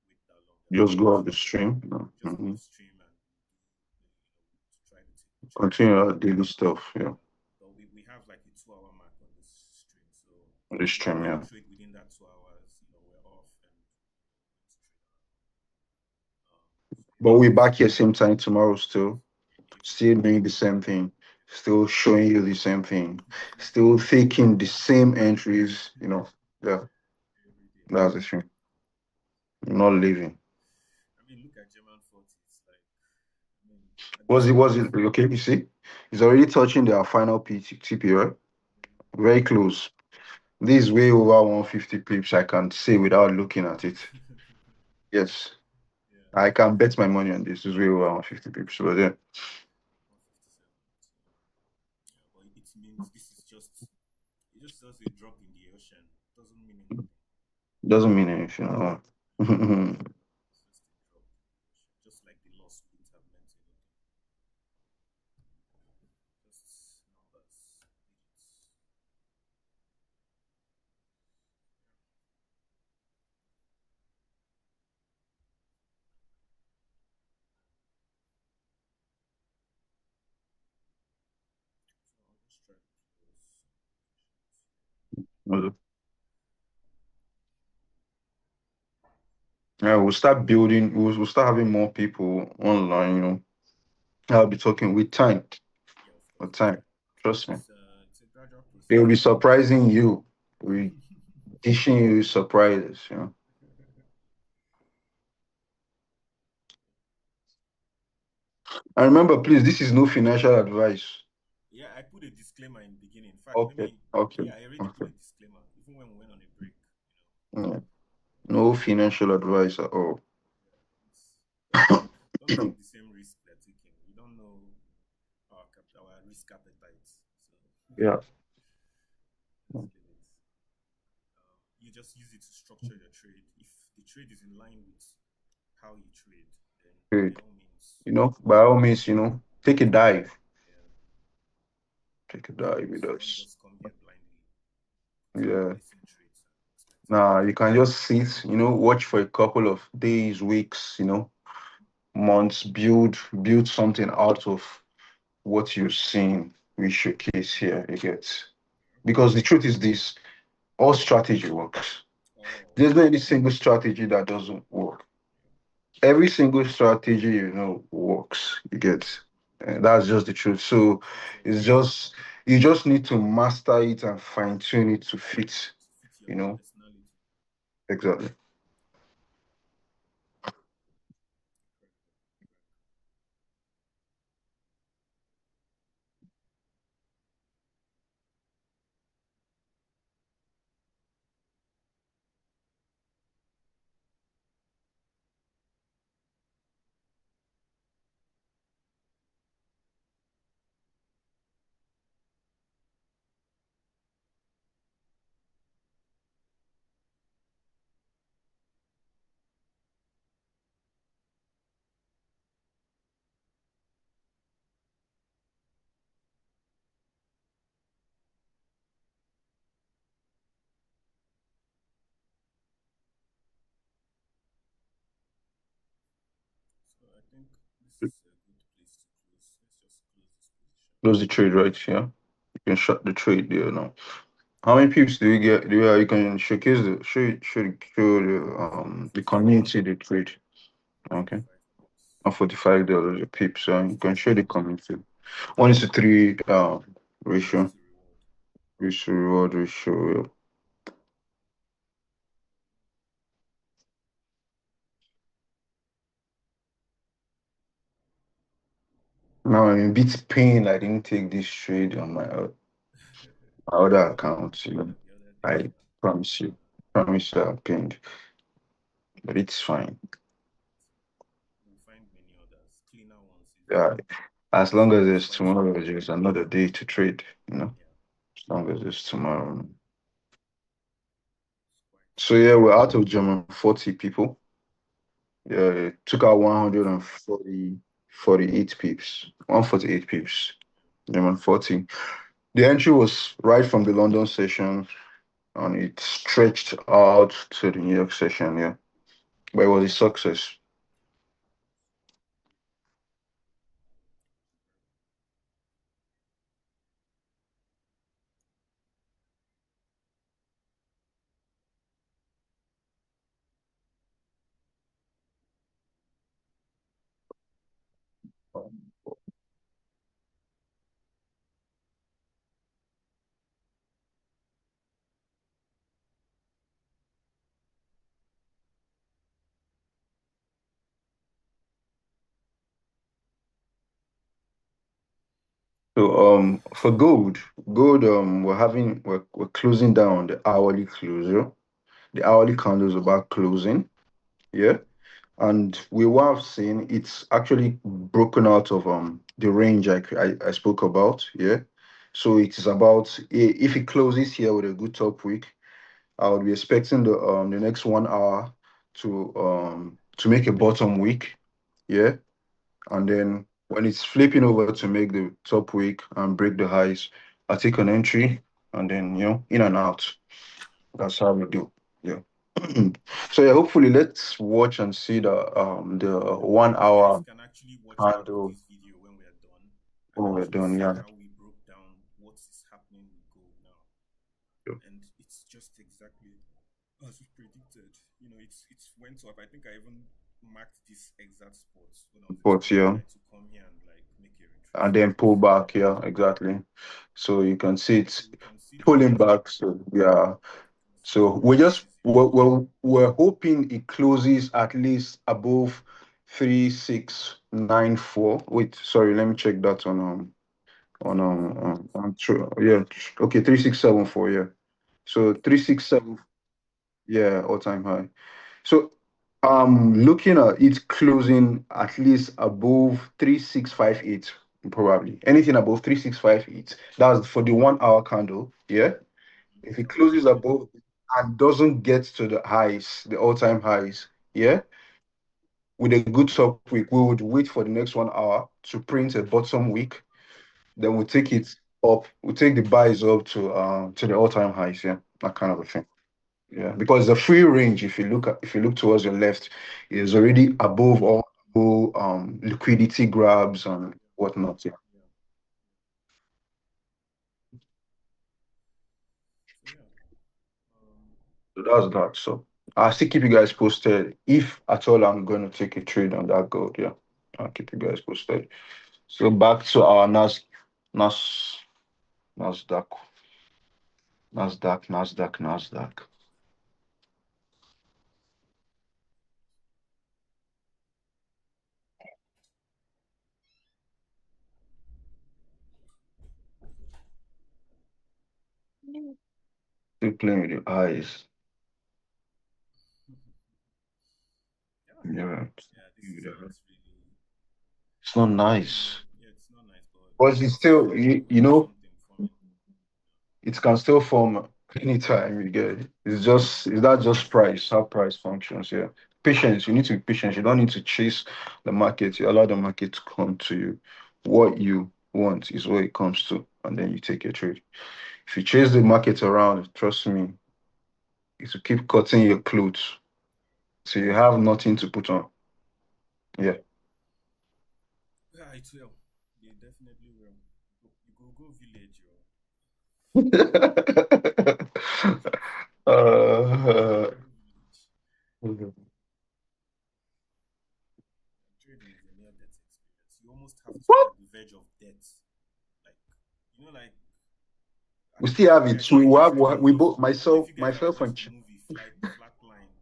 wait that long. I think Just we'll go off just the stream. You know. just go off stream and to try to take the trades. Continue our daily stuff. Yeah. Yeah. But we have like a 2 hour mark on this stream. So On the if we don't stream, get a yeah. trade within that 2 hours, we're off and let's trade so But yeah, we're that's back here same time tomorrow still. every day. Still doing the same thing. Still showing you the same thing. Still taking the same entries, you know. Yeah. Every day. That's the thing. Not leaving. I mean, look at German 40. It's like, I mean, at Was this it point, was it okay? You see, it's already touching their final TP, right? Very close. This is way over 150 pips. I can say without looking at it. Yes, yeah, I can bet my money on this. It's way over 150 pips. But yeah, 157. So, yeah, but it means this is just, it just does a drop in the ocean. Doesn't mean anything. doesn't mean anything at all. It's just a drop in the ocean. Just like the loss wouldn't have meant anything. Just numbers, digits. So I'll just try to close some positions Yeah, we'll start building. We'll start having more people online. I'll be talking with time. here. Yeah, of course, With with time, time. trust me. It's a gradual They process. will be surprising you. We dishing you surprises. And remember, please, this is no financial advice. Yeah, I put a disclaimer in the beginning. In fact, let Okay, me. okay, Yeah, I already put okay. a disclaimer, even when we went on a break. Yeah. So No financial advice at all. yeah, don't take the same risk they're taking. You don't know our risk appetites. So Yeah. just leave it. You just use it to structure your trade. If the trade is in line with how you trade, then by Good. all means, By all means, take a dive. yeah, Take a dive with don't us. just come here blindly Yeah. placing trades and expecting Nah, anything. you can just sit, watch for a couple of days, weeks, months, build something out of what you've seen we showcase here. You get. Because the truth is this, all strategy works. Oh, There's not any single strategy that doesn't work. Every single strategy works. You get. And that's just the truth. So fit your it's just you just need to master it and fine tune it to fit. to fit your You know personality. exactly. Incredible, incredible. So I think this is a good place to close. Let's just close this position. Close the trade right here. You can shut the trade there now. How many pips do you get? Do you can showcase the show the community the trade. Okay. $45 a pip, so you can show the community. 1:3 Risk ratio. to reward. Risk to reward ratio. Yeah. Now I'm a bit pain I didn't take this trade on my other account, you know. The other day. I promise you. Promise you I'm pained. But it's fine. We'll find many others, cleaner ones Yeah. easily. As long as It's there's quite tomorrow, tricky. there's another day to trade, you know. Yeah, As long as there's tomorrow. it's quite So yeah, tricky. we're out of German 40 people. Yeah, it took out 48 pips. 148 pips. German 40. The entry was right from the London session and it stretched out to the New York session, yeah. But it was a success. So for gold we're closing down the hourly closure. The hourly candle is about closing, yeah. And we were seeing it's actually broken out of the range I spoke about, yeah. So it is about if it closes here with a good top week, I would be expecting the next 1 hour to make a bottom week, yeah. And then when it's flipping over to make the top week and break the highs, I take an entry and then in and out. That's how we do. Yeah. So yeah, hopefully let's watch and see the one You guys hour can actually watch back candle this video when we are done and when we're actually done. see Yeah. how we broke down what is happening with gold now. Yeah. And it's just exactly as we predicted. It's went up. I think I even marked this exact spot when I was But expecting yeah, it to come here and like make a and retracement. then pull back. Yeah, exactly. So you can see So it's we can see the pulling pattern. back. So yeah. So Very easily. we're hoping it closes at least above 3694. Wait, sorry, let me check that yeah, okay, 3674, yeah. So 367, yeah, all time high. So looking at it closing at least above 3658, probably. Anything above 3658. That's for the 1 hour candle, yeah. If it That was closes yesterday. above and doesn't get to the highs, the all-time highs, yeah, with a good top week, we would wait for the next 1 hour to print a bottom week. Then we'll take it up. We'll take the buys up to the all-time highs, yeah, that kind of a thing. Yeah, because the free range, if you look towards your left, is already above all liquidity grabs and whatnot. Yeah. Yeah. So yeah. Um, So that's that. So I'll still keep you guys posted. If at all I'm going to take a trade on that gold, yeah. I'll keep you guys posted. So back to our Nas, Nasdaq, Nasdaq. Still playing with your eyes. yeah. Yeah. Yeah. This is not really. It's not nice. Yeah, it's not nice, but But it's still, we have something forming. it can still form anytime you get it. It's that just price, how price functions, yeah. Patience, you need to be patient. You don't need to chase the market. You allow the market to come to you. What you want is what it comes to, and then you take your trade. If you chase the market around, trust me, it will keep cutting your clothes. So you have nothing to put on. Yeah. Yeah, it will. They definitely will. You go village, yo. uh, Privilege. Trading is a near death experience. You almost have to be what? at the verge of death. Like, like We I don't know still if have you it. guys We have have watched the we movie. both I don't know if myself you guys have myself watched and the movie Flatline,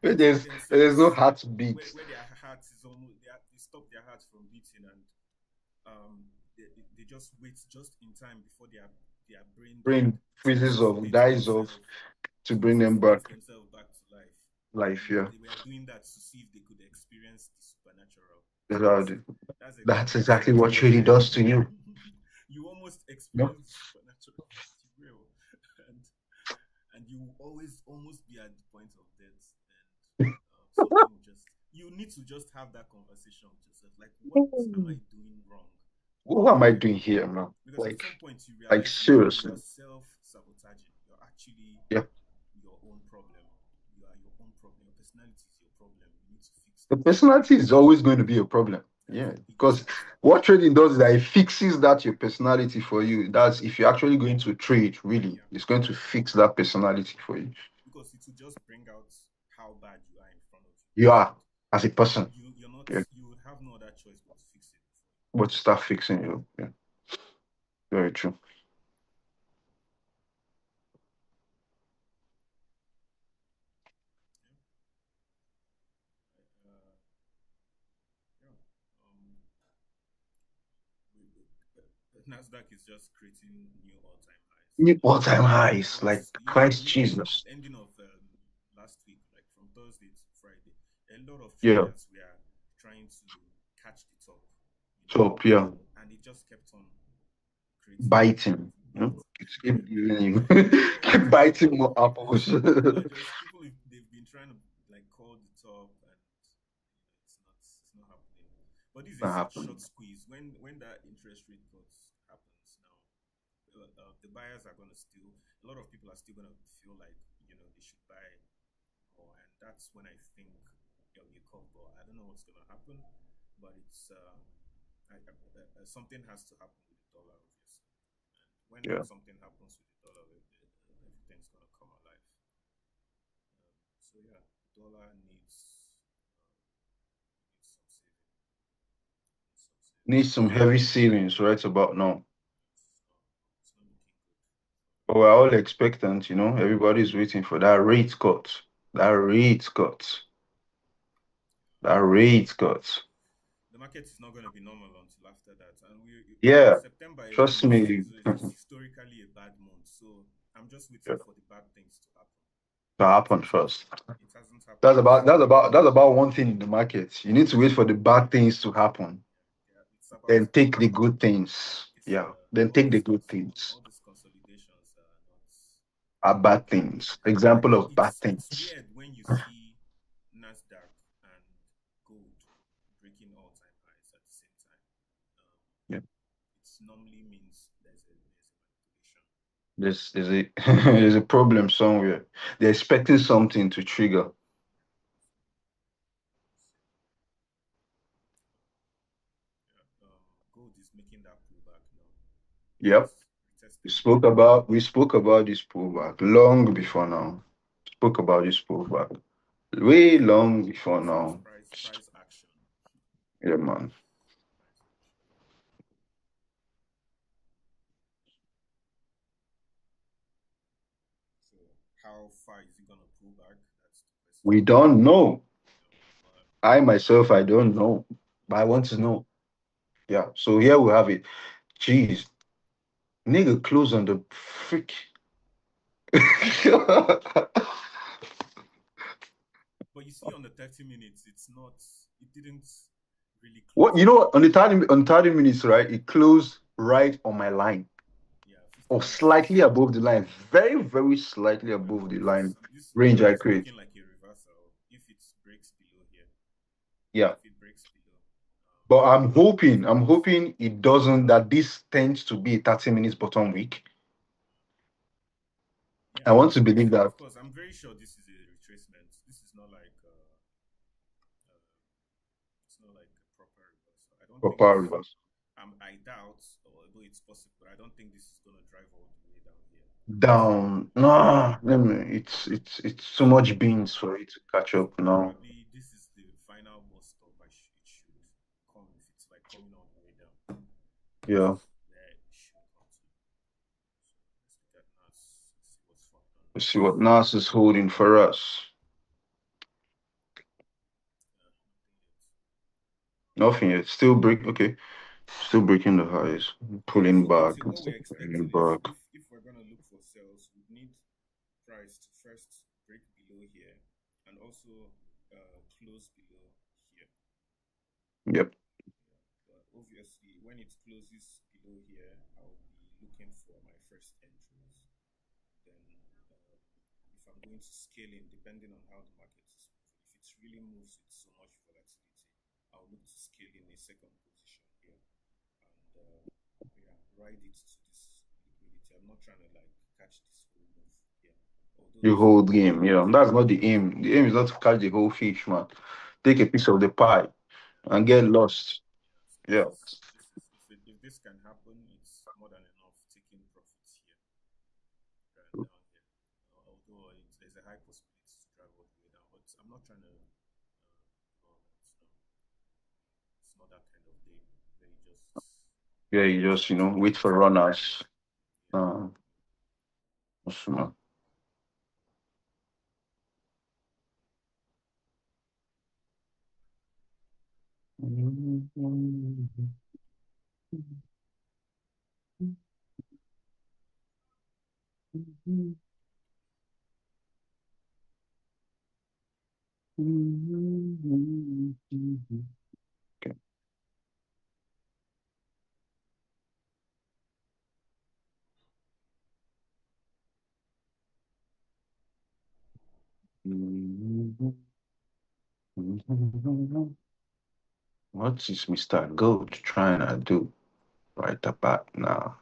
where they take there's no themselves, heartbeat. where their heart is almost they stop their heart from beating, and they just wait just in time before their brain dead Brain to freezes off, resuscitate dies off themselves, to bring them back back to life. life. Yeah, They were doing that to see if they could experience the supernatural. that's So how that's that's exactly exactly trading. what trading does to you. You almost No, experience the supernatural. It's real, and you will always almost be at the point of death, and something will just you need to just have that conversation with yourself, like, what am I doing wrong? what am I doing here, man? Because at some point you Like realize you seriously. are self-sabotaging. You're actually Yeah, your own problem. You are your own problem. Your personality is your problem. You need to fix the that. personality is always going to be a problem. That's Yeah, the biggest because obstacle. what trading does is that it fixes that your personality for you. That's if you're actually going to trade, really, Yeah, it's going to fix that personality for you. because it will just bring out how bad you are in front of you, You and are as a person. you're not Yeah, you would have no other choice but to fix it before you. but start fixing you. Yeah, very true. Yeah. Yeah. Um, Nasdaq is just creating new all-time highs. New all-time highs, like Once Christ from Jesus. ending of last week, like from Thursday to Friday, a lot of Yeah, traders were trying to catch the top, top. Yeah, and it just kept on creating biting. You know, biting. it's keep giving you, And keep biting more apples. they've been trying to like call the top, and it's not happening. But this Not is a happening. short squeeze. When that interest rate cut happens now, the buyers are going to still, a lot of people are still going to feel like they should buy more, and that's when I think there'll be a curveball. I don't know what's going to happen, but it's something has to happen with the dollar, obviously. And when Yeah, something happens with the dollar, everything's going to come alive. So yeah, dollar needs some saving. Needs some saving. need some heavy ceilings right about now. It's not looking good. But we're all expectant. Everybody's waiting for that rate cut. That rate cut. That rate cut. The market is not going to be normal until after that. And Yeah, September alone trust me. is historically a bad month. So I'm just Yeah, waiting for the bad things to happen. to And happen first. it hasn't That's happened. about that's about that's about one thing in the market. You need to wait for the bad things to happen, Yeah, it's about then take the good things. it's Yeah, then take the good things. all these consolidations are not. Are bad And things. Example of bad it's things. weird when you see Nasdaq and gold breaking all-time highs at the same time. Yeah, It normally means there's a manipulation. there's a there's a problem somewhere. They're expecting something to trigger. Yeah, gold is making that pullback now. It Yep. has We retested the spoke about we spoke about this pullback long before now. Spoke about this pullback way long before so it's now. price action. Yeah, man. Price action. So how far is it gonna pull back? That's the question. We don't know. But I myself, I don't know, but I want to know. Yeah. So here we have it. Jeez, nigga, close on the freak. you see on the 30 minutes, it didn't really What close on the on the 30 minutes, right? It closed right on my line, yeah 50 or minutes. slightly above the line, very, very slightly Well, above the line this range I is create. looking like a reversal if it breaks below here. Yeah. If it breaks below, But this I'm price. hoping it doesn't, that this tends to be a 30 minutes bottom week. Yeah, I want to believe that of course, I'm very sure this is a retracement. This is not like it's not like a proper reversal. I don't think proper reverse. I doubt, possible, but I don't think this is gonna drive all the way down here. Down. No, let me. It's too much beans for it to catch So up now. probably this is the final bus stop. It should come if it's like coming all the way down. This Yeah. is where it should come to. So let's look at NAS. See what's fucked on Let's NAS. see what NAS is holding for us. Nothing yet. Still break. Okay. Still breaking the highs. Yeah. Pulling So back. what we're Pulling expecting is back. if we're gonna look for sales, we need price to first break below here and also close below here. Yep. But obviously, when it closes below here, I'll be looking for my first entries. Then, if I'm going to scale in, depending on how the market is moving, if it really moves with so much volatility, I'll look to scale in a second position here and yeah, ride it to this liquidity. I'm not trying to like catch this whole move here, although The this is whole a very game. good Yeah. game. That's not the aim. The aim is not to catch the whole fish, man. Take a piece of the pie and get lost. Yeah, Yeah. so if this can happen, it's more than enough taking profits here right down here. Although there's a high possibility to drive all the way down, but I'm not trying to. It's not that kind of day where you just Yeah. You take just, profits wait for without taking any runners. risk. Yeah. Uh, awesome. Okay. What is Mr. Gold trying to do right about now?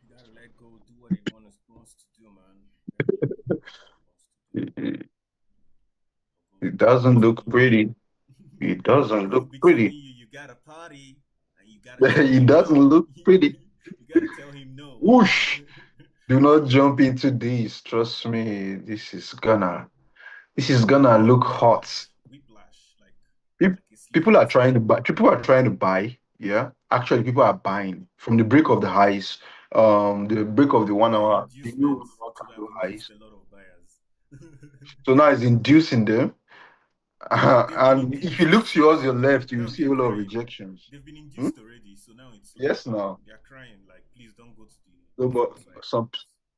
You gotta let go, do what it wants to do, man. Let go, do what it wants to do. It, it Go be doesn't look telling you. pretty. It doesn't Go look be telling pretty. you you got a party, and you gotta tell It him doesn't no. look pretty. You gotta tell him no. Whoosh! Do not jump into this. Trust me, this is gonna look hot. Whiplash, Peop- like a People slippery are trying slope. to buy. People are trying to buy. Yeah, actually, people are buying from the break of the highs. The break of the one Yeah, hour, the new inducement. 1 hour It would have candle induced highs. a lot of buyers. So now it's inducing them. They've been And if you induced, look so towards your left, you will now see a they're lot of crying. rejections. They've been Hmm? induced already, so now it's like Yes, now. they're crying. Like, please don't go to the No, but left side. some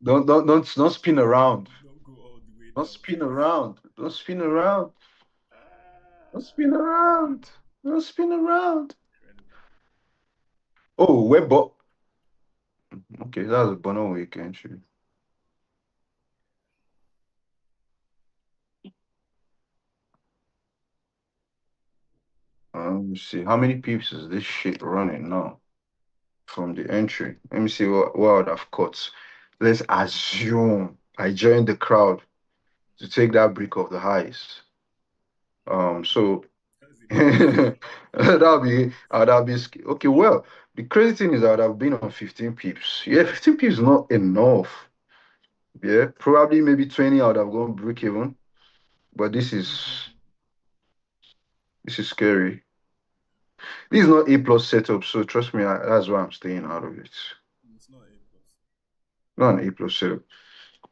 don't spin around. Don't go all the way Don't down, spin please. around. Don't spin around. Don't spin Ah, around. Don't spin around. incredible. Oh, web but okay, that's a Bono weekend. Sure. Let me see. How many peeps is this shit running now from the entry? Let me see what I would have cut. Let's assume I joined the crowd to take that break of the highs. So That's a big decision. that'll be okay. Well, the crazy thing is I would have been on 15 pips. Yeah, 15 pips is not enough. Yeah, probably maybe 20 I would have gone break even. But this is scary. This is not A plus setup, so trust me, that's why I'm staying out of it. It's not A plus. Not an A plus setup.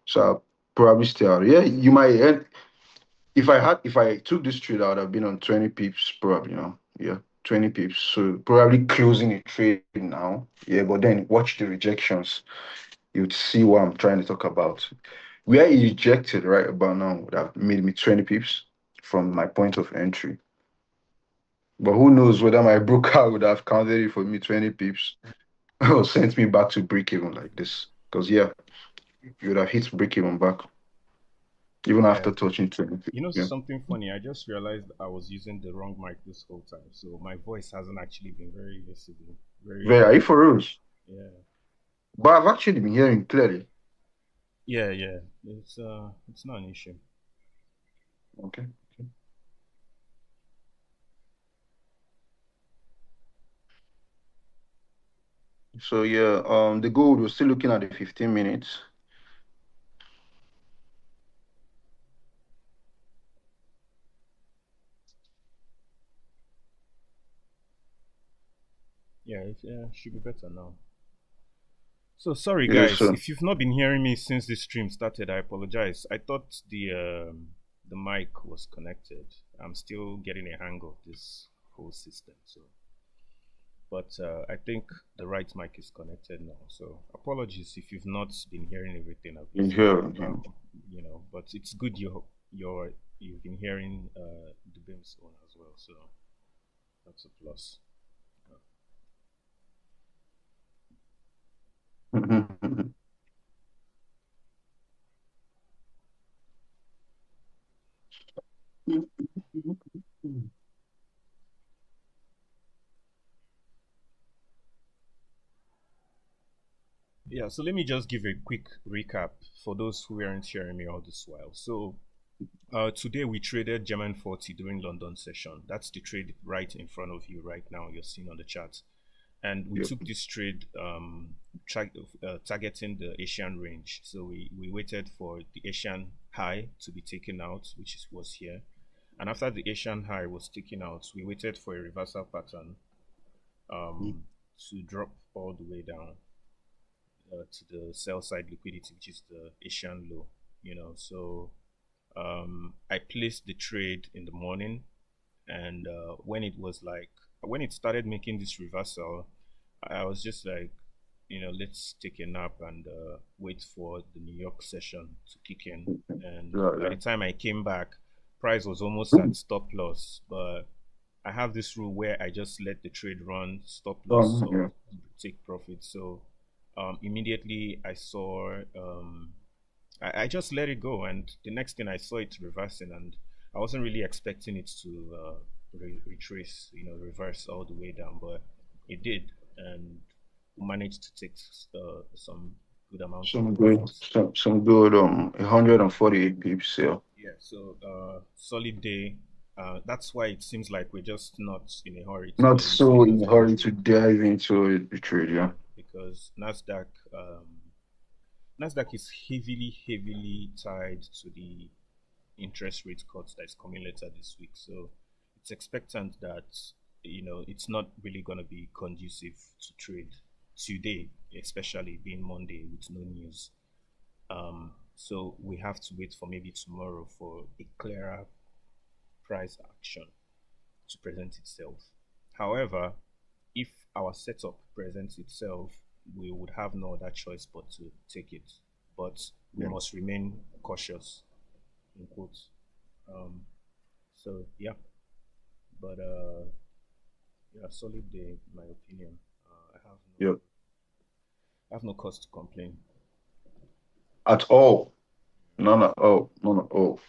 So I'll probably stay out. Yeah, you might end if I took this trade, I would have been on 20 pips, probably, Yeah, 20 pips. So probably closing a trade now. Yeah, but then watch the rejections. You'd see what I'm trying to talk about. Where he rejected right about now would have made me 20 pips from my point of entry. But who knows whether my broker would have counted it for me 20 pips or sent me back to break even like this. Because yeah, you would have hit break even back even Yeah. after touching 20 pips. You know Yeah. something funny? I just realized I was using the wrong mic this whole time, so my voice hasn't actually been very visible. Wait, are you for real? Yeah. But I've actually been hearing clearly. Yeah, yeah. It's not an issue. Okay. Okay. So yeah, the gold we're still looking at the 15 minutes. Yeah, it should be better now. So sorry, Yes, guys, sir. if you've not been hearing me since this stream started, I apologize. I thought the mic was connected. I'm still getting a hang of this whole system. So, but I think the right mic is connected now. So apologies if you've not been hearing everything I've been In saying. here. But it's good you've been hearing the BIM's one as well. So that's a plus. Yeah, so let me just give a quick recap for those who weren't hearing me all this while. So today we traded German 40 during London session. That's the trade right in front of you right now. You're seeing on the chart. And we Yep. took this trade targeting the Asian range. So we waited for the Asian high to be taken out, which was here. And after the Asian high was taken out, we waited for a reversal pattern to drop all the way down to the sell side liquidity, which is the Asian low. So I placed the trade in the morning, and when it started making this reversal, I was just like, let's take a nap and wait for the New York session to kick in. And by the time I came back, price was almost at stop loss, but I have this rule where I just let the trade run, stop loss or take profit. So immediately I saw I just let it go, and the next thing I saw it reversing, and I wasn't really expecting it to retrace, reverse all the way down, but it did, and managed to take some good amount of profits. Some good 148 pips, yeah. Yeah, so solid day. That's why it seems like we're just not in a hurry to Not get into so in a anything, hurry to dive into the trade, yeah. because Nasdaq is heavily tied to the interest rate cuts that is coming later this week. So it's expectant that it's not really going to be conducive to trade today, especially being Monday with no news. So we have to wait for maybe tomorrow for a clearer price action to present itself. However, if our setup presents itself, we would have no other choice but to take it. But we must remain cautious, in quotes. So yeah, but yeah, solid day in my opinion. I have no cause to complain. At all. None at all. None at all.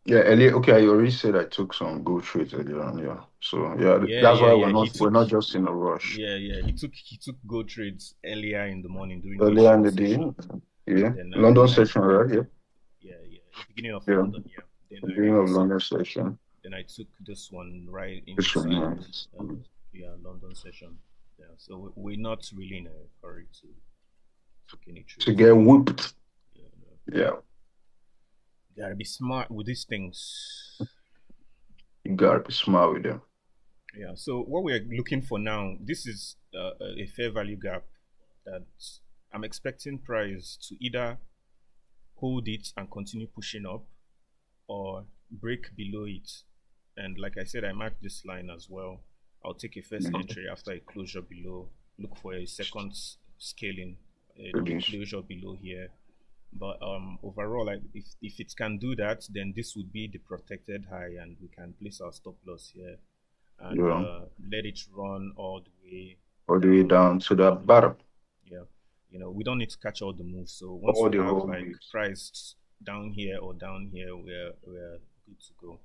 Yeah, earlier, okay, I already said I took some good trades earlier on, yeah. So yeah, that's why Yeah. we're not just in a rush. He took gold trades earlier in the morning during the Earlier in Asian the day, session. yeah. Then London session, right? Yeah. beginning of Yeah. London, yeah. Then The beginning of London session. then I took this one right This one, inside yeah. London session. Yeah, so we're not really in a hurry to take any trades. To get whooped. Yeah. You gotta be smart with these things. You gotta be smart with them. Yeah, so what we're looking for now, this is a fair value gap that I'm expecting price to either hold it and continue pushing up, or break below it. And like I said, I marked this line as well. I'll take a first entry after a closure below, look for a second scaling, a closure below here. But overall, if it can do that, then this would be the protected high, and we can place our stop loss here and let it run all the way down to the bottom. Yeah, we don't need to catch all the moves. So once we have like moves, price down here or down here, we're good to go.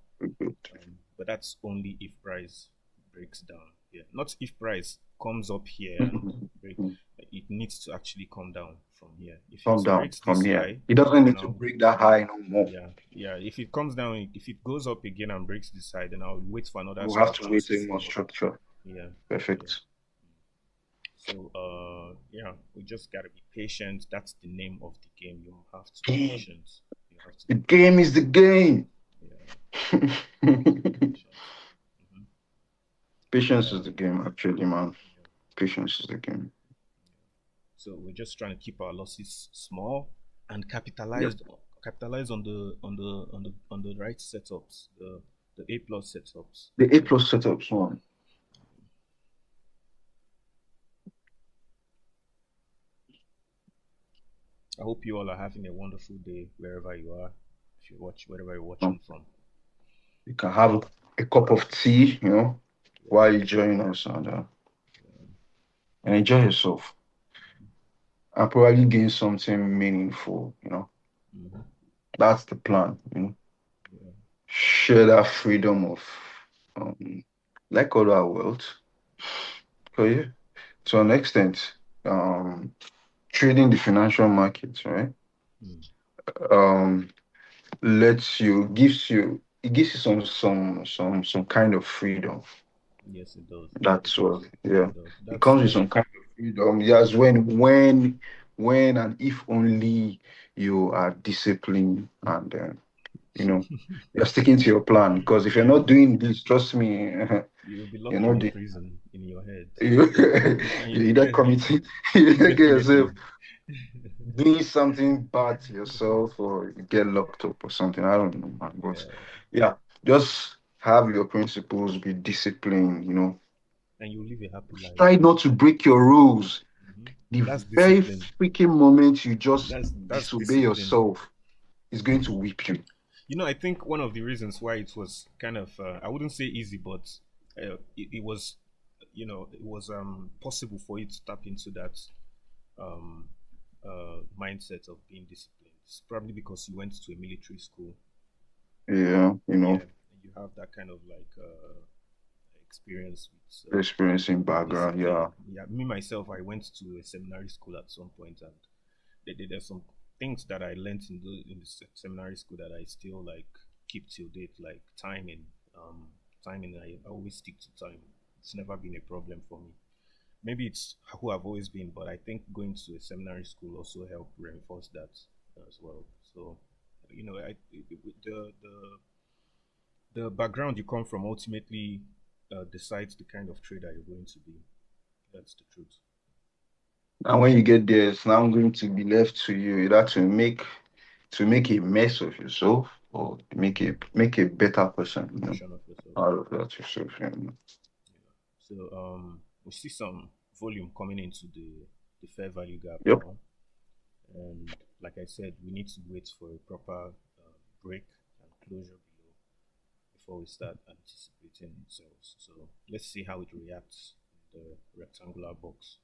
But that's only if price breaks down here. Not if price comes up here and break. It needs to actually come down from here. If come it down breaks from this here, high, it doesn't need to break that high no more. Yeah. If it comes down, if it goes up again and breaks this high, then I'll wait for another. We'll have to wait a more structure. Yeah. Perfect. So yeah, we just gotta be patient. That's the name of the game. You have to be Game. patient. You have to The be game is the game. yeah, Patience patient. Hmm. is Um, the game, actually, man. yeah, Patience is the game. so we're just trying to keep our losses small and Yep. capitalize on the right setups, the A plus setups. The A You know, plus setups one. I hope you all are having a wonderful day wherever you are. If you watch wherever you're Um, watching from. you can have a cup of tea, Yeah, while you join us yeah, and enjoy yourself and probably gain something meaningful. hmm, That's the plan. yeah, Share that freedom of, um, like other wealth. So, yeah, to an extent, um, trading the financial markets, right? mm, Um, it gives you some kind of freedom. yes, it does. It That's what, does. yeah. It does. It That's comes with some kind of freedom. Yes, when and if only you are disciplined and you know you're sticking to your plan. Because if you're yeah. not doing this, trust me, You will be you're locked in not a doing. prison in your head. You And you either committing, you either get yourself definitely. doing something bad to yourself or you get locked up or something. I don't know, man. But Yeah. yeah, just have your principles, be disciplined. And you live a happy life. Try not to break your rules. Hmm. The That's very discipline. freaking moment you just That's disobey discipline. yourself is going to whip you. I think one of the reasons why it was kind of I wouldn't say easy, but it was it was possible for you to tap into that um, mindset of being disciplined. It's probably because you went to a military school. Yeah, Yeah, and you have that kind of like experience with experiencing background. discipline. Yeah, Yeah, me myself, I went to a seminary school at some point, and there's some things that I learned in the seminary school that I still like keep till date, like timing. Timing. I always stick to time. It's never been a problem for me. Maybe it's who I've always been, but I think going to a seminary school also helped reinforce that as well. So, the background you come from ultimately decides the kind of trader you're going to be. That's the truth. and when you get there, it's now going to be left to you either to make a mess of yourself or Hmm. make a better person, Version of yourself. out of that yourself. Yeah. Yeah. So we see some volume coming into the fair value gap Yep. now, and like I said, we need to wait for a proper break and closure below before we start anticipating sales. So let's see how it reacts in the rectangular box.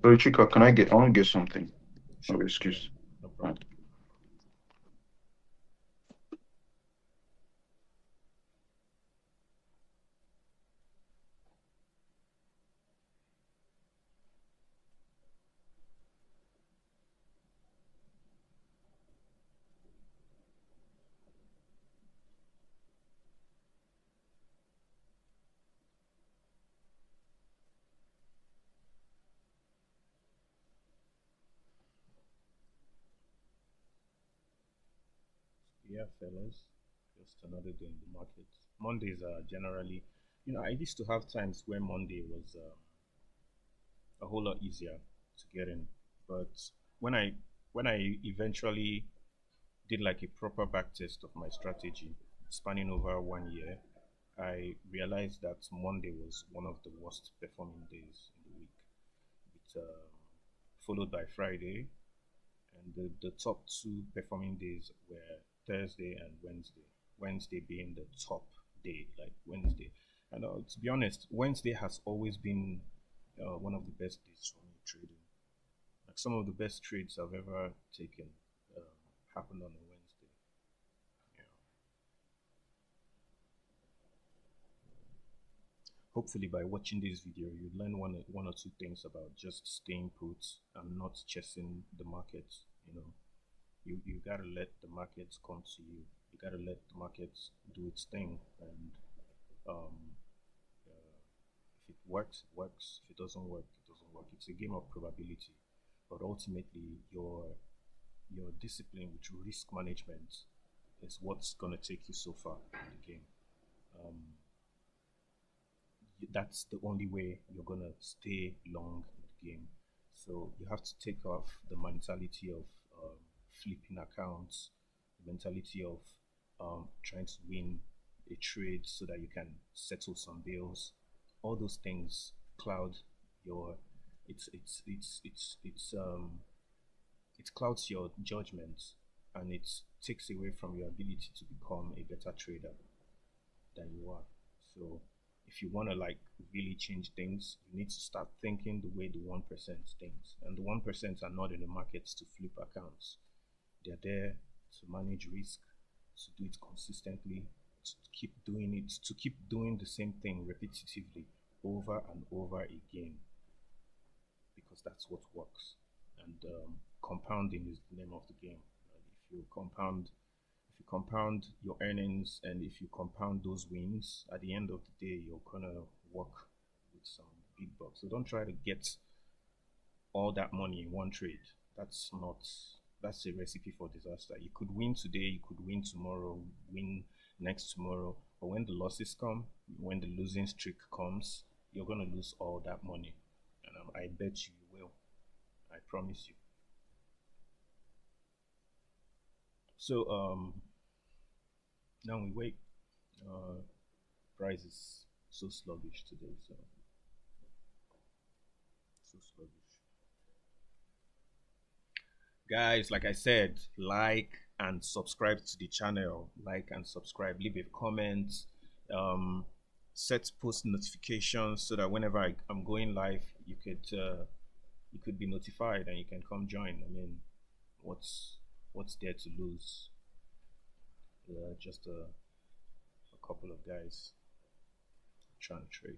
Sorry, Chika, I want to get something. Oh, Sure, yeah, excuse. no Right. problem. Yeah, fellas. Just another day in the market. Mondays are generally, I used to have times where Monday was a whole lot easier to get in. But when I when I eventually did like a proper back test of my strategy, spanning over 1 year, I realized that Monday was one of the worst performing days in the week. It followed by Friday, and the top two performing days were Thursday and Wednesday. Wednesday being the top day, like Wednesday. And to be honest, Wednesday has always been one of the best days for me trading. Like some of the best trades I've ever taken happened on a Wednesday. Yeah. Hopefully, by watching this video, you learn one or two things about just staying put and not chasing the market. You know, you gotta let the markets come to you. You gotta let the markets do its thing, and um, if it works, it works. If it doesn't work, it doesn't work. It's a game of probability, but ultimately, your discipline with risk management is what's gonna take you so far in the game. Um, that's the only way you're gonna stay long in the game. So you have to take off the mentality of flipping accounts, the mentality of trying to win a trade so that you can settle some bills. All those things cloud your it clouds your judgment, and it takes away from your ability to become a better trader than you are. So if you want to like really change things, you need to start thinking the way the 1% thinks. And the 1% are not in the markets to flip accounts. They're there to manage risk, to do it consistently, to keep doing it, to keep doing the same thing repetitively over and over again, because that's what works. And compounding is the name of the game. If you compound your earnings, and if you compound those wins, at the end of the day, you're gonna work with some big bucks. So don't try to get all that money in one trade. That's a recipe for disaster. You could win today, you could win tomorrow, win next tomorrow, but when the losses come, when the losing streak comes, you're gonna lose all that money, and I bet you will. I promise you. So now we wait. Price is so sluggish today, so sluggish. Guys, like I said, like and subscribe to the channel. Like and subscribe. Leave a comment. Set post notifications so that whenever I'm going live, you could be notified and you can come join. I mean, what's there to lose? Just a couple of guys trying to trade.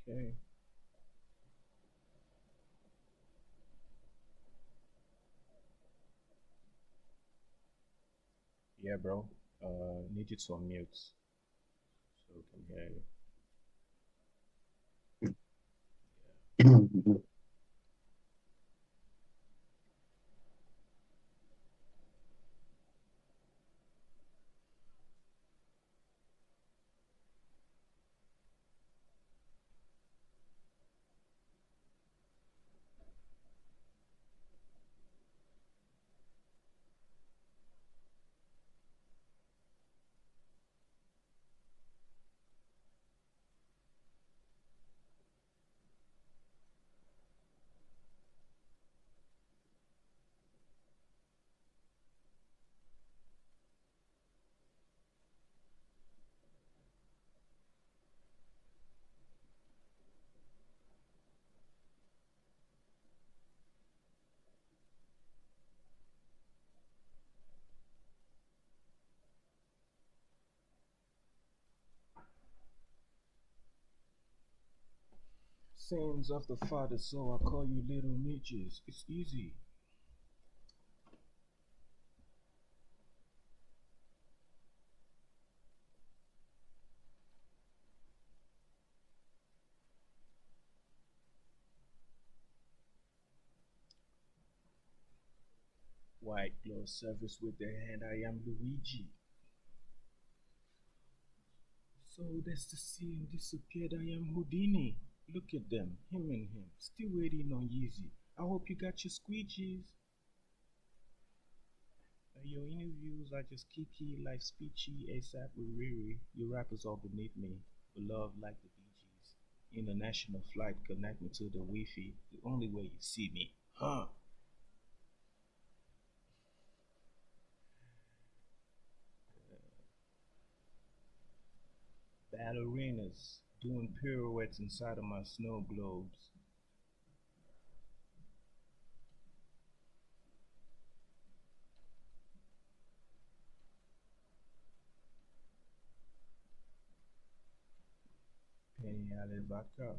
Okay. Yeah, bro. Need you to unmute so we can hear you. Sins of the father, so I call you little midges. It's easy. White glove service with the hand. I am Luigi. So there's the scene disappeared. I am Houdini. Look at them, him and him, still waiting on Yeezy. I hope you got your squeegees. Your interviews are just kiki, life speechy, ASAP with Riri. Your rappers all beneath me, beloved like the Bee Gees. International flight, connect me to the Wi-Fi. The only way you see me, huh? Ballerinas doing pirouettes inside of my snow globes. Penny Alley vodka,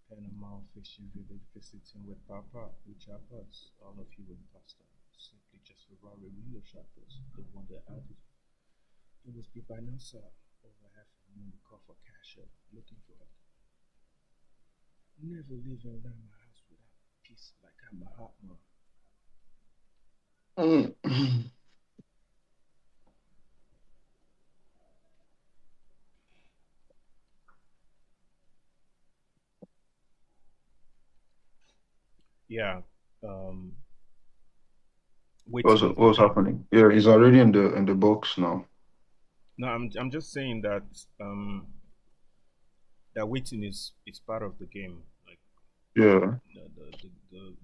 Panama fishing village visiting with Papa, with choppers, all of you in pasta. Simply just Ferrari wheel shoppers, the one that added. It was be by now, sir. Over half a million call for cash up, looking for it. Never leaving around my house without peace like I'm a hot man. Yeah. Um waiting is the What's game. happening? Yeah, he's already in the box now. No, I'm just saying that that waiting is part of the game. Like Yeah,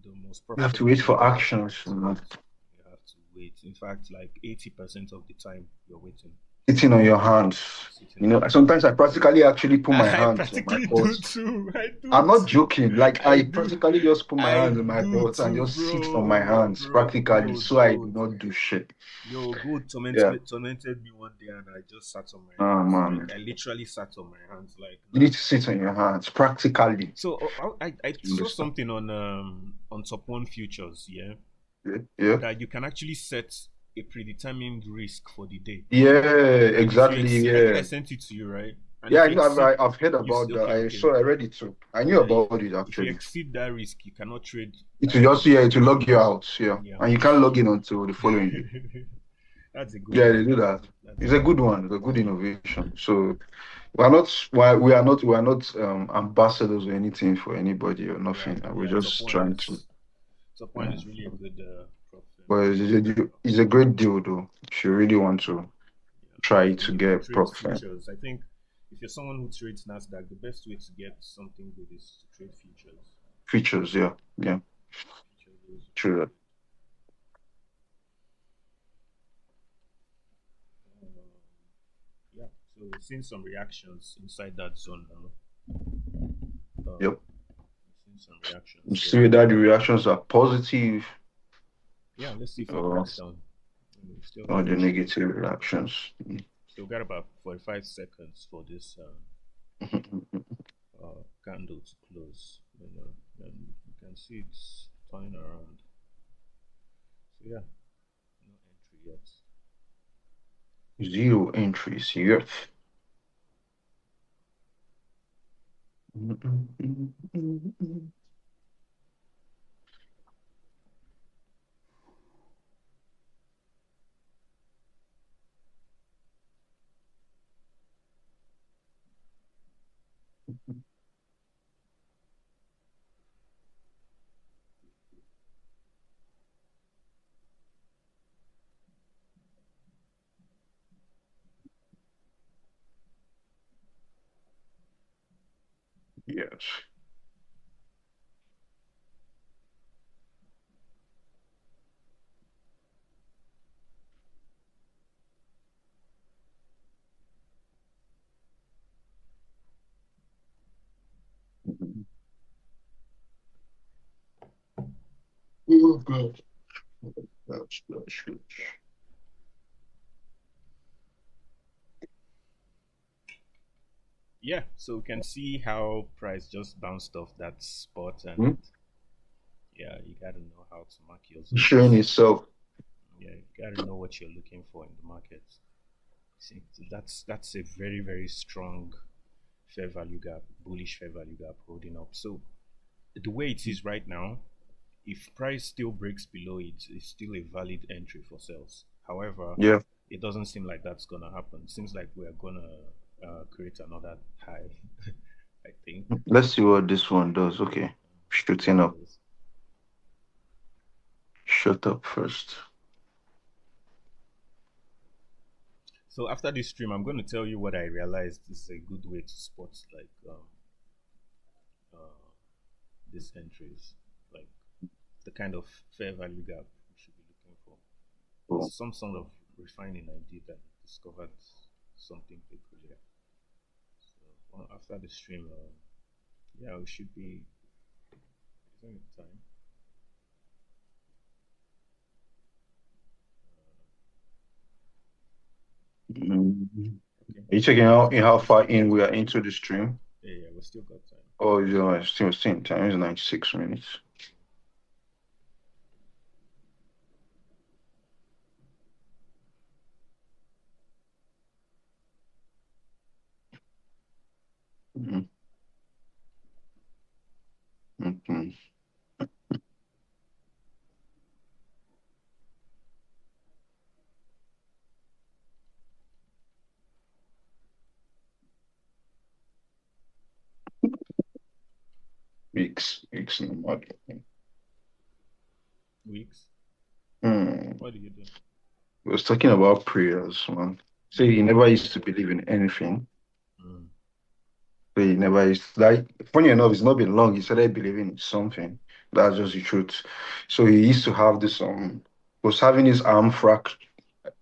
the most you have to profitable wait way for to make actions. money is You know. you have to wait. In fact, like 80% of the time you're waiting. Sitting on your hands. Sitting You on know, your sometimes hands. I practically actually put my I hands on my practically do butt. too. I do I'm not too. joking. Like I I do. practically just put my I hands on my do belt and too, just sit on my hands practically, bro, so I do dude. not do shit. Yo, good Yeah. tormented me one day, and I just sat on my Oh hands. Like man, I literally sat on my hands. Like you nah. need to sit on your hands practically. So I You saw understand? something on Top One Futures, yeah, Yeah. Yeah. that you can actually set a predetermined risk for the day, Yeah. and if you Exactly. exceed, I think I Yeah. sent it to you, right? And Yeah. if you exceed, I've heard about that. okay, okay, I read it too. I knew yeah. about it If you actually. exceed that risk, you cannot trade It will again. just it will log you out. Yeah, Yeah, and you can't log in until the following day. that's a good Yeah, they one. do that. That's a It's a good good one. one. It's a good innovation. So we are not ambassadors or anything for anybody or Yeah, nothing. We're yeah. just trying to. Top one Yeah. is really a good But it's a great deal though. If you really want to yeah. try If to you get trade profit. futures, I think if you're someone who trades Nasdaq, the best way to get something good is to trade futures. Features, yeah. Yeah. Futures is really True that. good. Uh, yeah. So we're seeing some reactions inside that zone now. Yep. We're seeing some reactions. You So see that the reactions are positive yeah, let's see if it or, breaks down. We still or got the negative reactions. still got about 45 seconds for this candle to close. And you can see it's turning around. So yeah, no entry yet. Zero entries here. Yes. Oh God. That's good. Yeah, so we can see how price just bounced off that spot, Hmm? and yeah, you gotta know how to mark your Showing zones. itself. Yeah, you gotta know what you're looking for in the market. See, so that's a very very strong fair value gap, bullish fair value gap holding up. So the way it is right now, if price still breaks below it, it's still a valid entry for sales. However, Yeah. it doesn't seem like that's gonna happen. It seems like we're gonna create another high. I think. Let's see what this one does. Okay. Shooting up. Yes. Shut up first. So after this stream, I'm going to tell you what I realized is a good way to spot like uh, these entries, like the kind of fair value gap we should be looking for. Cool. Some sort of refining I did and discovered something peculiar. So after the stream, yeah, we should be using the time. Mm. Okay, Are you checking out in how we far still got in we are time. into the stream? Yeah, yeah, we still got time. Oh, you know, still same time. It's 96 minutes. Mm-hmm. Mm-hmm. Weeks in the market. Weeks. Hmm. What do you do? We was talking about prayers, man. Say he never used to believe in anything. Mm. So he never used like funny enough, it's not been long. He started believing in something. That's just the truth. So he used to have this was having his arm fractured.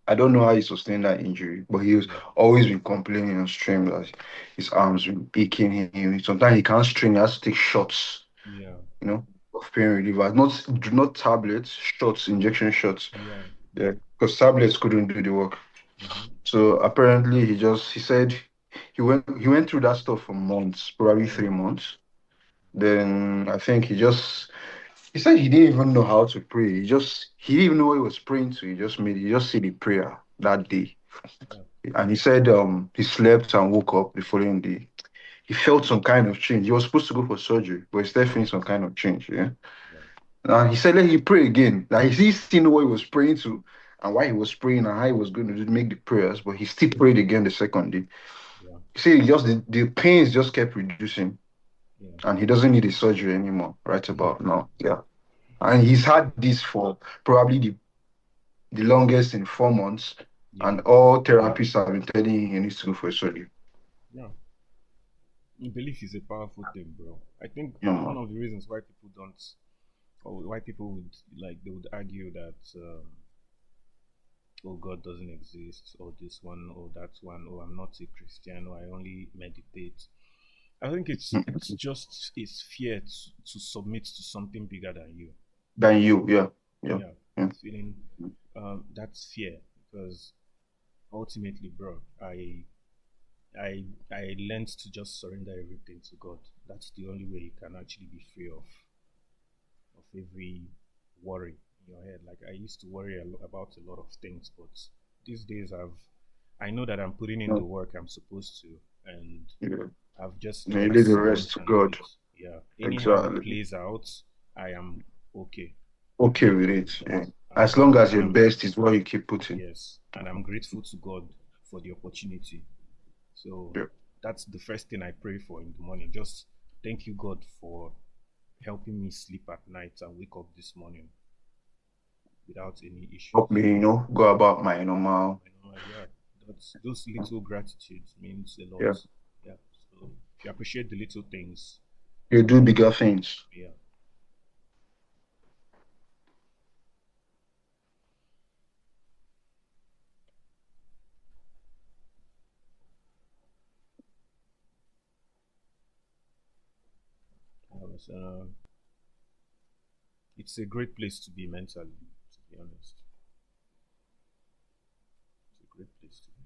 I don't know how he sustained that injury, but he was Yeah, always been complaining on stream that his arms been aching him. Sometimes he can't strain, he has to take shots, yeah, you know, of pain reliever. Not tablets, shots, injection shots. yeah, Yeah, yeah. because tablets couldn't do the work. Mm-hmm. So apparently he said he went through that stuff for months, probably Mm. 3 months. Then I think he said he didn't even know how to pray. He didn't even know what he was praying to. He just said the prayer that day. Yeah, And he said he slept and woke up the following day. He felt some kind of change. He was supposed to go for surgery, but he's still feeling some kind of change. Yeah. yeah, And he said let he pray again. Like he still know what he was praying to and why he was praying and how he was going to make the prayers, but he still prayed again the second day. yeah, You see, the pains just kept reducing, yeah. and he doesn't need a surgery anymore right Mm. about now. Yeah. And he's had this for probably the longest in 4 months, Yeah, and all therapists have been telling him he needs to go for a surgery. yeah. Belief is a powerful thing, bro. I think Yeah, one man. of the reasons why people don't, or why people would like, they would argue that, oh, God doesn't exist, or this one, or that one, or I'm not a Christian, or I only meditate. I think it's just it's fear to submit to something bigger than you. Than you, yeah, yeah, Yeah, yeah. feeling that's fear because ultimately, bro, I learned to just surrender everything to God. That's the only way you can actually be free of every worry in your head. Like I used to worry about a lot of things, but these days I know that I'm putting in Yeah. the work I'm supposed to, and Yeah. I've just You learned leave the to rest to understand God. that. Yeah, anyhow it Exactly. plays out, I am okay. Okay with it. Yeah. Yes, As long as and your I'm best is what you keep putting. yes, and I'm grateful to God for the opportunity. So Yeah. that's the first thing I pray for in the morning. Just thank you, God, for helping me sleep at night and wake up this morning without any Help issues. me, go about my normal. Yeah, those little gratitudes means a lot. Yeah. Yeah, so if you appreciate the little things, You do bigger things. yeah. It's a great place to be mentally, to be honest. It's a great place to be.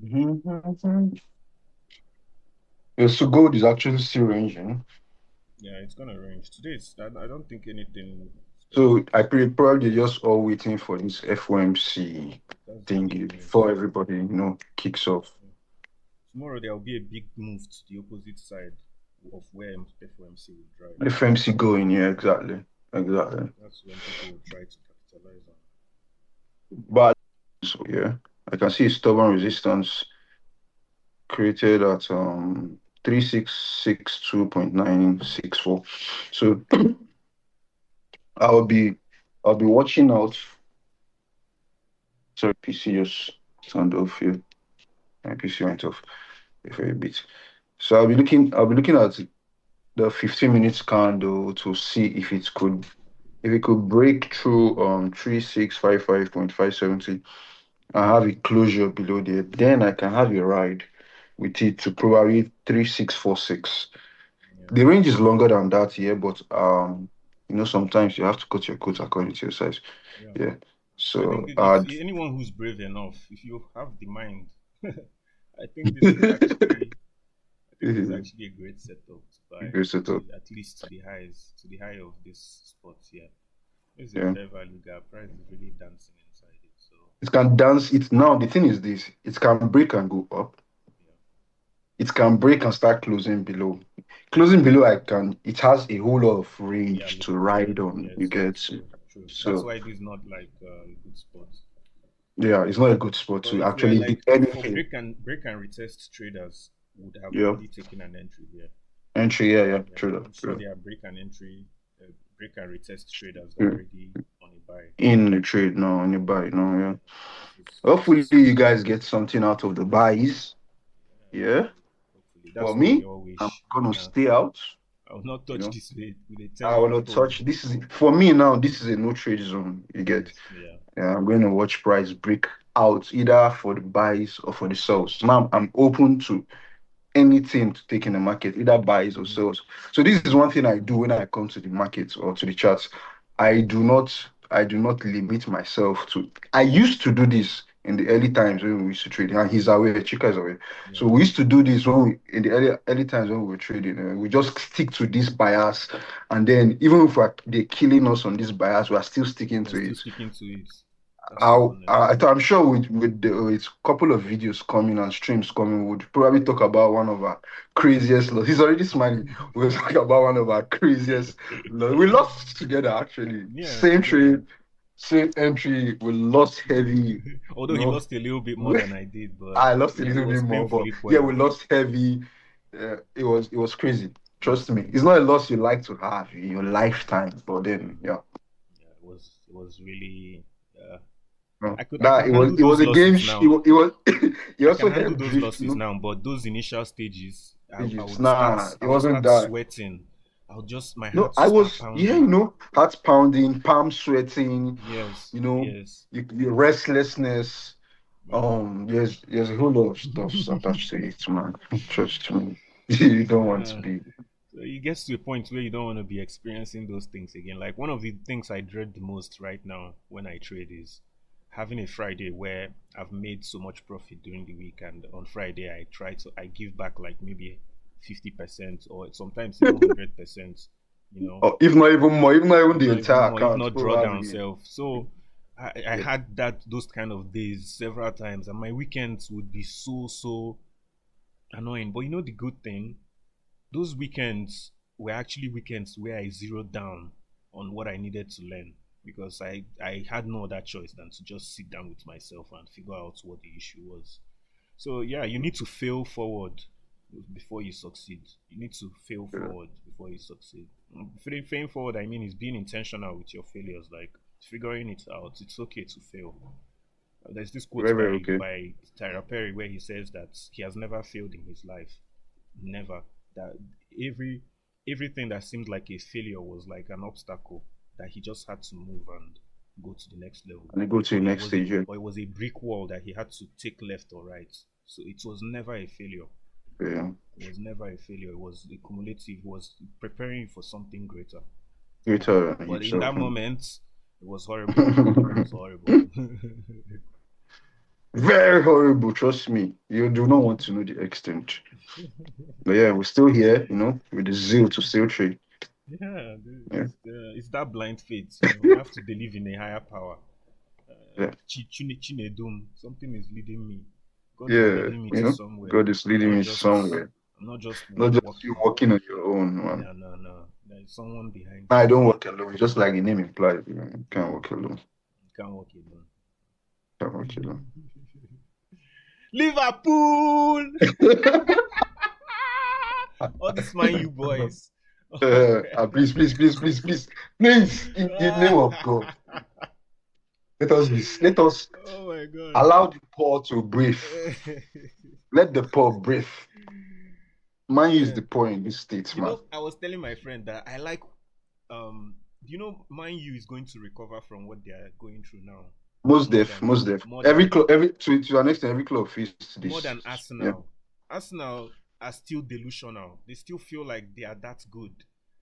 Mhm. Yeah, so gold is actually still ranging. Yeah, it's gonna range. Today, I don't think anything So specific. I probably just all waiting for this FOMC That's the thing big before news. everybody, kicks off. Yeah. Tomorrow there will be a big move to the opposite side of where FOMC will drive. FMC going, yeah, exactly. Exactly. That's when people will try to capitalize on. But so yeah, I can see stubborn resistance created at 3662.964. So I'll be I'll be watching out. Sorry, PC just turned off here. My PC went off for a bit. So I'll be looking at the 15 minutes candle to see if it could break through 3655.570 and have a closure below there. Then I can have a ride with it to probably 3646. Yeah, The range is longer than that here, but sometimes you have to cut your coat according to your size. yeah. Yeah. I think So that if anyone who's brave enough, if you have the mind, I think this is actually I think this is actually a great setup to buy great setup. at least to the high of this spot here. This is a Yeah. fair value gap. Price is really dancing inside it. So It can dance. It now the thing is this: it can break and go up. yeah, It can break and start closing below. Closing below, I can. It has a whole lot of yeah, range to true. ride on. You Yes, get yes, true, true. That's so why this is not like a good spot. yeah, it's not a good spot But to if we're actually hit like for anything. break and retest traders would have Yeah, already taken an entry here. entry. Yeah, yeah, Yeah, true I'm that. sure True there are break and retest traders that are that. already on a buy. In the trade now, on the buy now. Yeah. This Hopefully, is you guys get something out of the buys. yeah, Yeah. hopefully For that's what we me, all I'm wish. gonna Yeah, stay out. I will not You touch know, this with a I 10 foot will not pole. touch. This is for me now. This is a no trade zone. You get. Yes, yeah, Yeah, I'm going to watch price break out either for the buys or for the sells. Now I'm open to anything to take in the market, either buys or mm-hmm. sells. So this is one thing I do when I come to the market or to the charts. I do not limit myself to. I used to do this in the early times when we used to trade, and he's aware, Chika is aware. Yeah, So we used to do this when in the early times when we were trading. We just stick to this bias, and then even if they're killing us on this bias, we are still sticking we're to still it. sticking to it. That's so honest. I'm sure with a couple of videos coming and streams coming, we'll probably talk about one of our craziest losses. He's already smiling. We'll talk about one of our craziest losses. We lost together actually. Yeah, Same together. trade, same entry. We lost heavy. Although You he know, lost a little bit more than I did, but I lost a it little was bit more, but painfully yeah, we poor. lost heavy. It was crazy. It was Trust me, it's crazy. not a loss you like to have in your lifetime, but Yeah, then yeah. yeah, it was really. No. I That can handle it those was a game. losses It now. was, it was it I also can handle helped those drift. losses now, but those initial stages, I Stages. would start Nah, it I would wasn't start that. sweating. My No, heart I would start was, pounding. heart pounding, palm sweating, Yes, you know, yes, your restlessness. yeah. There's a whole lot of stuff attached to it, man. Trust me. You don't want to Yeah. be. So it gets to a point where you don't want to be experiencing those things again. Like one of the things I dread the most right now when I trade is having a Friday where I've made so much profit during the week, and on Friday I give back like maybe 50% or sometimes even 100%. You know, Or if not even more, even not even if the not even entire more, if account, not drawdown probably. self. So I Yeah. had those kind of days several times, and my weekends would be so annoying. But you know the good thing, those weekends were actually weekends where I zeroed down on what I needed to learn because I had no other choice than to just sit down with myself and figure out what the issue was. So yeah, you need to fail forward before you succeed. You need to fail Yeah. forward before you succeed. Failing forward, I mean, is being intentional with your failures, like figuring it out. It's okay to fail. There's this quote Very, very okay. by Tyra Perry where he says that he has never failed in his life, never. That every everything that seemed like a failure was like an obstacle that he just had to move and go to the next level, And then go to the next stage. Yeah. or it was a brick wall that he had to take left or right. So it was never a failure. Yeah. It was never a failure. It was a cumulative. It was preparing for something greater. Greater than But in himself. that moment, it was horrible. It was horrible. Very horrible, trust me. You do not want to know the extent. But yeah, we're still here, with the zeal to still trade. Yeah, Yeah, it's that blind faith. We have to believe in a higher power. yeah, Chinedum, something is leading me. God is yeah. leading me to somewhere. God is I'm leading not me just somewhere. I'm not just Not just you walking. walking on your own, man. No, no, no. There's someone behind I me. don't walk alone. Just like the name implies, you can't walk alone. You can't walk alone. Can't walk alone. Liverpool! All these Man U boys. Please, in the name of God, let us Oh my god. allow the poor to breathe. Let the poor breathe. Man is Yeah. the poor in this state, man. I was telling my friend that I like Man U is going to recover from what they are going through now. Most def. Every club, to an extent, every club faces this. More than Arsenal. Yeah. Arsenal are still delusional. They still feel like they are that good.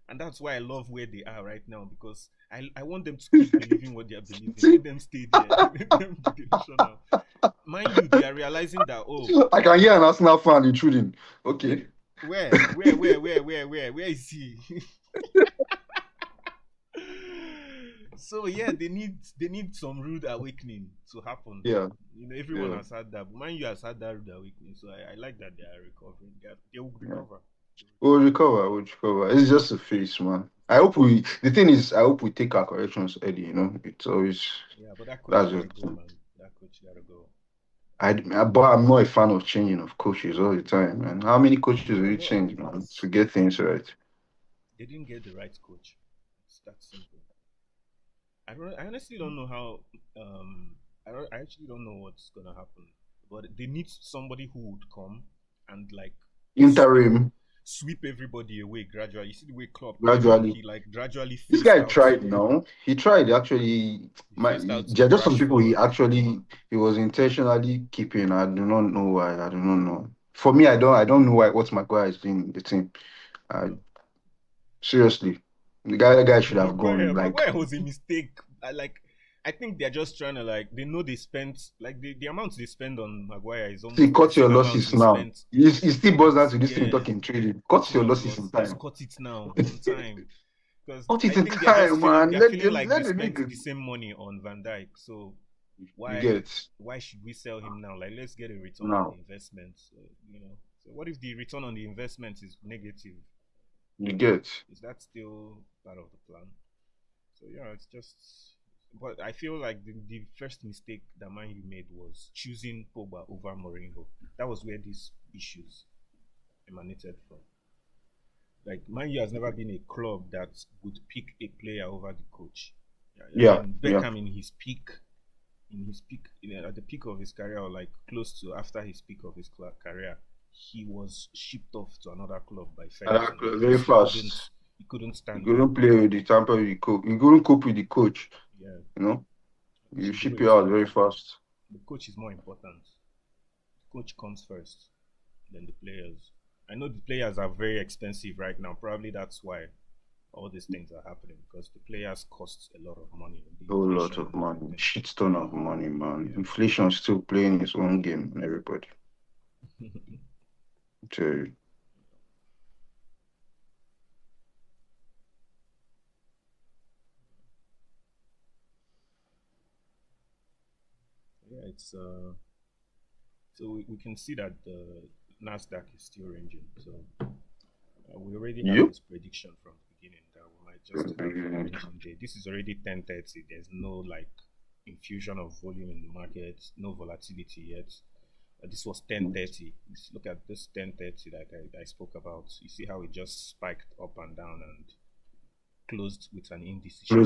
And that's why I love where they are right now, because I want them to keep believing what they are believing. Let them stay there. Let them be delusional. Mind you, they are realizing that, I can hear an Arsenal fan intruding. Okay. Where is he? So yeah, they need some rude awakening to happen. Yeah. Everyone has had that. Man, you has had that rude awakening. So I like that they are recovering. They will recover. We'll recover. It's just a phase, man. The thing is, I hope we take our corrections early, It's always. Yeah, but that coach gotta go, man. That coach gotta go. But I'm not a fan of changing of coaches all the time, man. How many coaches will you change, man, to get things right? They didn't get the right coach. It's that simple. I honestly don't know how. I actually don't know what's gonna happen. But they need somebody who would come and like interim sweep everybody away gradually. You see the way Klopp gradually. He like gradually. This guy tried now. He tried actually. There are just some people he was intentionally keeping. I do not know why. I do not know. For me, I don't know why what Maguire is doing in the team. Seriously, the guy should have gone. Maguire was a mistake. I think they're just trying to they know they spent the amount they spend on Maguire is almost. See, cut your losses now. He still boils down to this thing talking trading. Cut your losses in time. Just cut it now on time. Because cut it in time, man. They're feeling like they spent the same money on Van Dijk. So why should we sell him now? Like, let's get a return on the investment. So what if the return on the investment is negative? You get. Is that still part of the plan? So yeah, it's just. But I feel like the first mistake that Man U made was choosing Pogba over Mourinho. That was where these issues emanated from. Like, Man U has never been a club that would pick a player over the coach. Beckham in his peak, at the peak of his career, or like close to after his peak of his career, he was shipped off to another club by Ferguson. Very fast. He couldn't stand. He couldn't play with the tamper with the coach. He couldn't cope with the coach. Yeah. You ship you out very fast. The coach is more important. The coach comes first, then the players. I know the players are very expensive right now. Probably that's why all these things are happening, because the players cost a lot of money. A whole lot of money. Shit ton of money, man. Yeah. Inflation is still playing its own game on everybody. Tell you. Yeah, it's so we can see that the Nasdaq is still ranging. So we already have this prediction from the beginning that we might just have a ranging day. This is already 10:30. There's no infusion of volume in the market, no volatility yet. This was 10:30. Look at this 10:30 like I spoke about. You see how it just spiked up and down and closed with an indecision.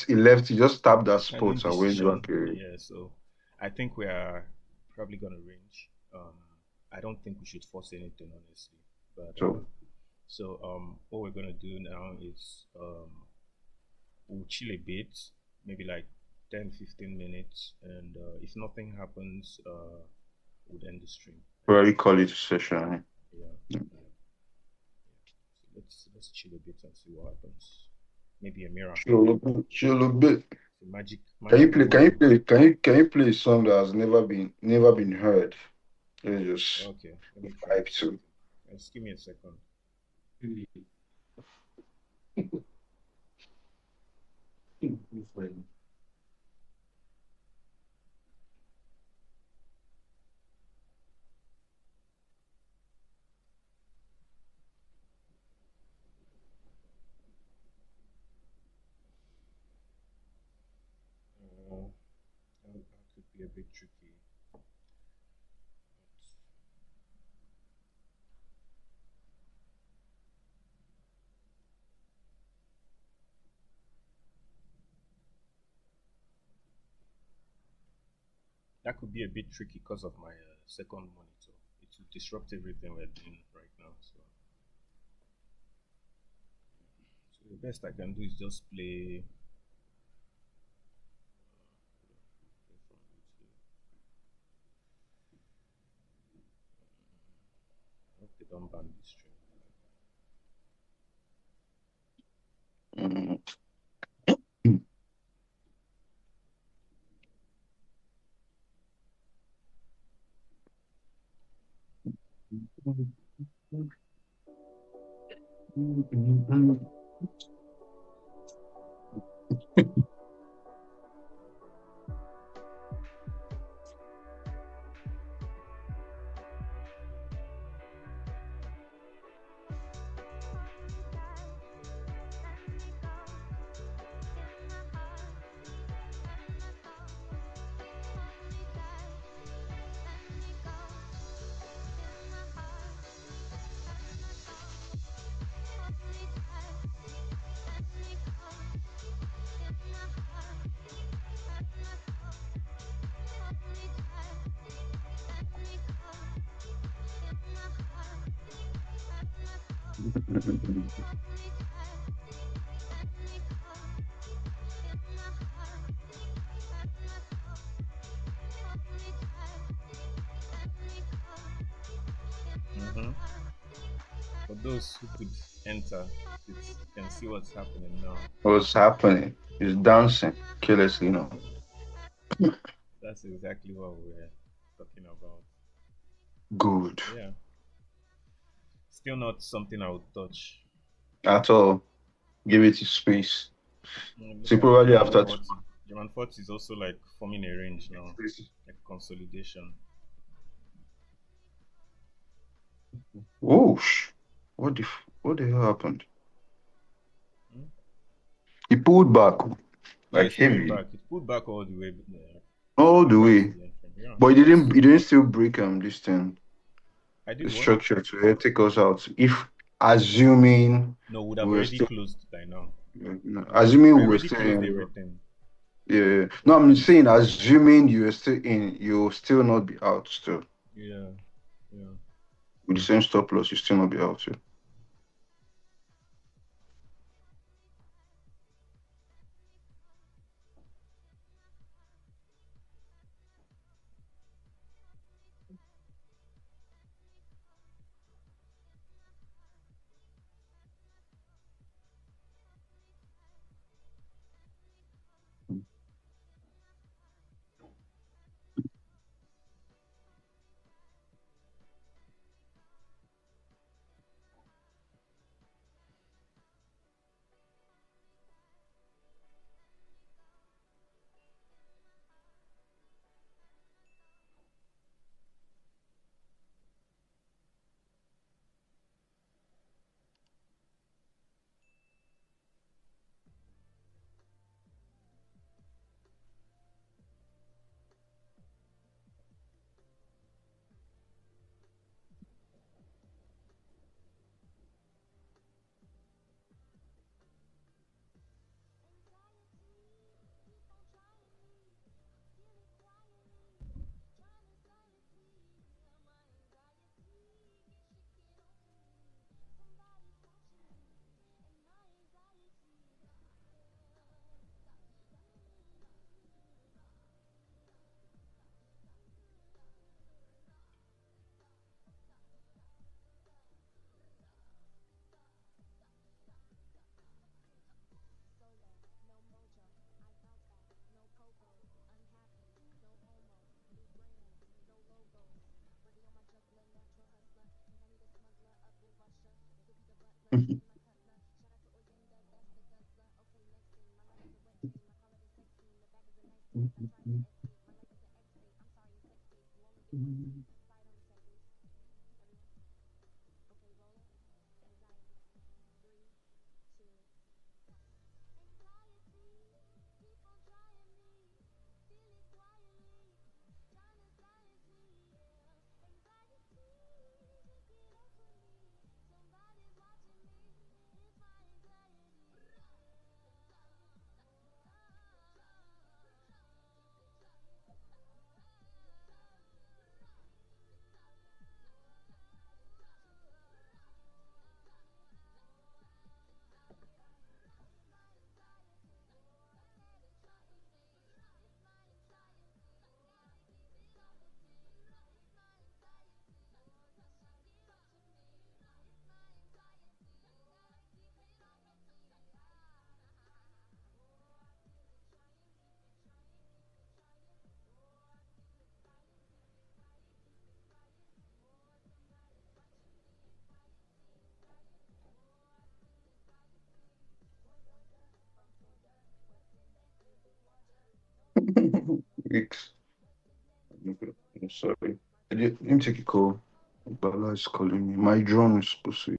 He left. He just tapped that spot and went back. Yeah, so I think we are probably gonna range. I don't think we should force anything, honestly. But what we're gonna do now is we'll chill a bit, maybe like 10-15 minutes, and if nothing happens, we'll end the stream. Probably call it a session. Yeah. Let's chill a bit and see what happens. Maybe a miracle. Chill a bit. It's a magic Can you magic play? Can you button. play? Can you play a song that has never been heard? Let's just Okay, let me try vibe to. something. Just give me a second. That could be a bit tricky. That could be a bit tricky because of my second monitor. It will disrupt everything we're doing right now. So the best I can do is just play. Play from YouTube. I hope they don't ban this stream. Mm. Mm-hmm. For those who could enter, you can see what's happening now. What's happening? He's dancing carelessly, That's exactly what we're talking about. Good Yeah, still not something I would touch. at all. Give it his space. Look So at probably German after. 40. German 40 is also like forming a range now, like consolidation. Whoosh! What the hell happened? Hmm? He pulled back Yeah, like it's pulling heavy back. It pulled back all the way all the prior to way, the entry. Yeah, but he because didn't. He didn't still break this thing, I the did what? structure to take us out. If assuming No, would we have were already still, closed by now. assuming I we were already still closed in. everything. Yeah, yeah. No, What I'm are you saying saying? assuming you are still in, you'll still not be out still. Yeah, yeah. With the same stop loss, you still not be out. Yeah. Mhm. Weeks. Okay, I'm sorry. Let me take a call. Bala is calling me. My drone is supposed to.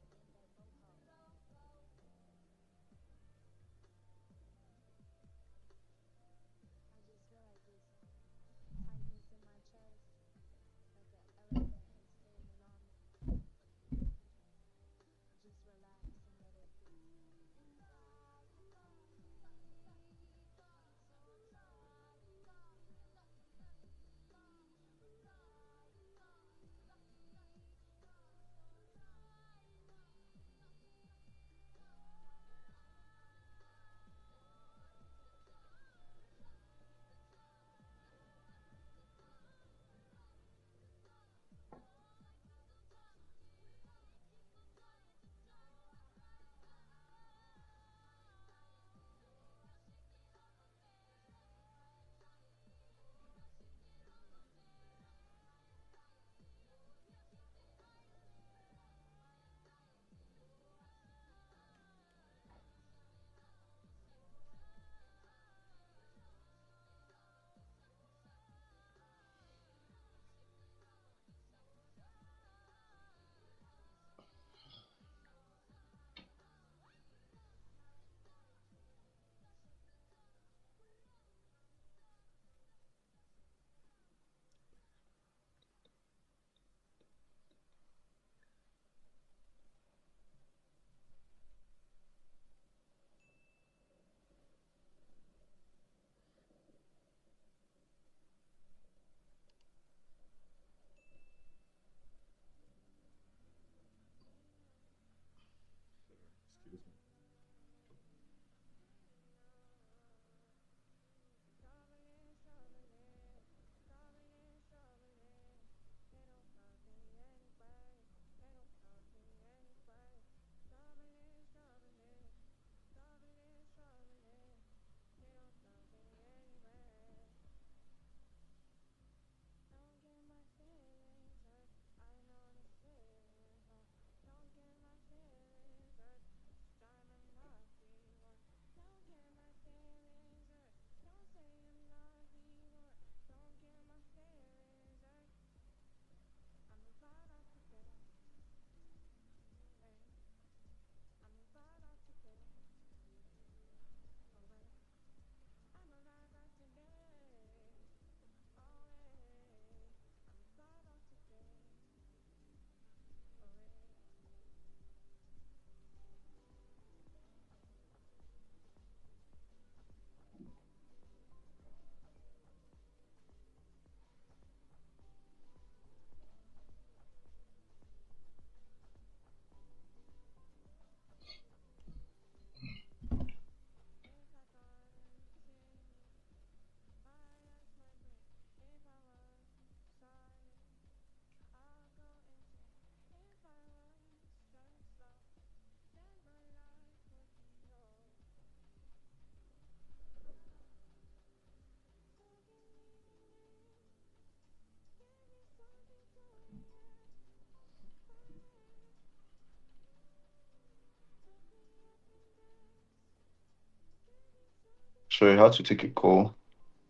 So I had to take a call.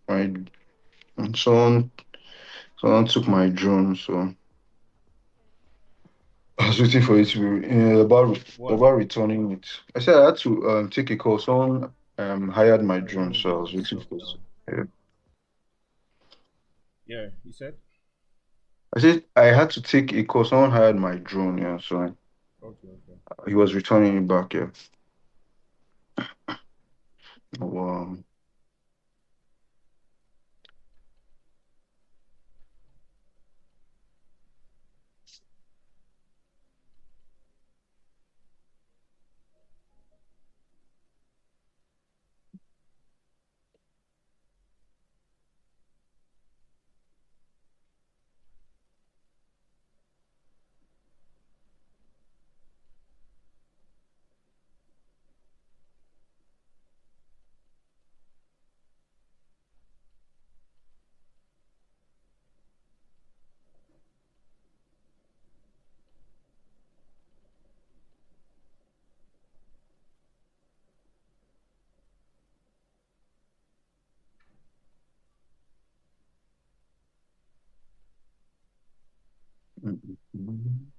Right, and someone took my drone, so I was waiting for it to be What? about returning it. I said I had to take a call. Someone hired my Sorry, let drone, me so I get was this waiting stuff for it. down. Yeah. Yeah, you said? I said I had to take a call. Someone hired my drone, yeah, so Okay, okay. he was returning it back, yeah. Wow. Mhm.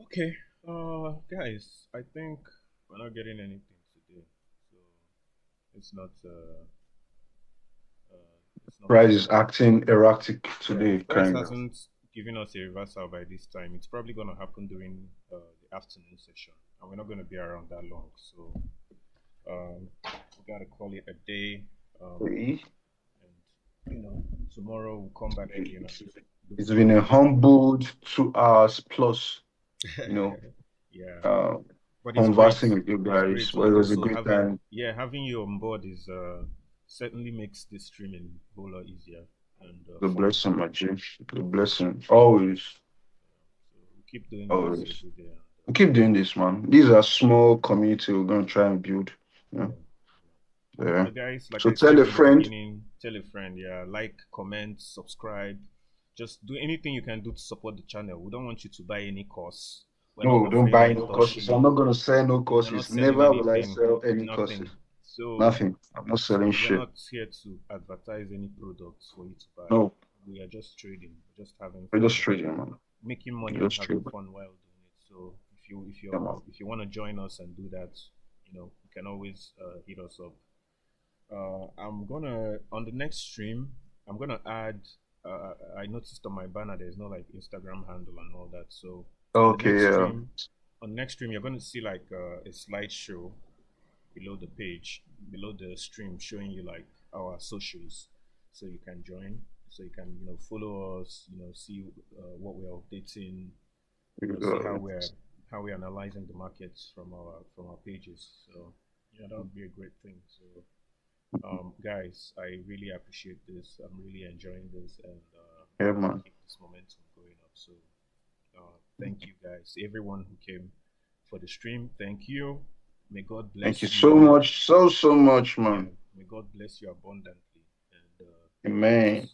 Okay, guys, I think we're not getting anything today, so it's not it's not Price is possible. acting erratic Yeah, today, if Price kind of. hasn't given us a reversal by this time, it's probably going to happen during the afternoon session, and we're not going to be around that long. So we gotta call it a day, Eh? and tomorrow we'll come back again and look It's for been a humbled 2 hours plus, you know, yeah, uh, but it's great. conversing with you It's guys. great, Well, it and was a also great time. having you on board is certainly makes the streaming a whole lot easier and The fun. blessing, my G. The blessing. Always, So we keep doing this always. every day. And, We keep doing this, man. These are small community we're gonna try and build. Yeah. yeah. Yeah. So guys, like So I tell said a in the friend. beginning, tell a friend, yeah, like, comment, subscribe. Just do anything you can do to support the channel. We don't want you to buy any course. We're not No, don't offering buy any no courses. I'm dashimi. not gonna sell no We're not courses. selling Never will I anything, sell any courses. nothing. So Nothing. I'm not selling we're shit. not here to advertise any products for you to buy. No. we are just trading, just having We're just fun, trading, man. making money and Just having trading. fun while doing it. So Yeah, man. if you want to join us and do that, you can always hit us up. I'm gonna on the next stream. I'm gonna add. I noticed on my banner there's no like Instagram handle and all that. So on the Okay, next yeah. stream, you're gonna see like a slideshow below the page, below the stream, showing you like our socials, so you can join, so you can follow us, see what we're updating, see how we're analyzing the markets from our pages. So that would be a great thing. So guys, I really appreciate this. I'm really enjoying this, and Yeah, I want to man. keep this momentum going up. So thank you guys, everyone who came for the stream. Thank you. May God Thank you bless so you. much, so much, Yeah, man. may God bless you abundantly, and Amen.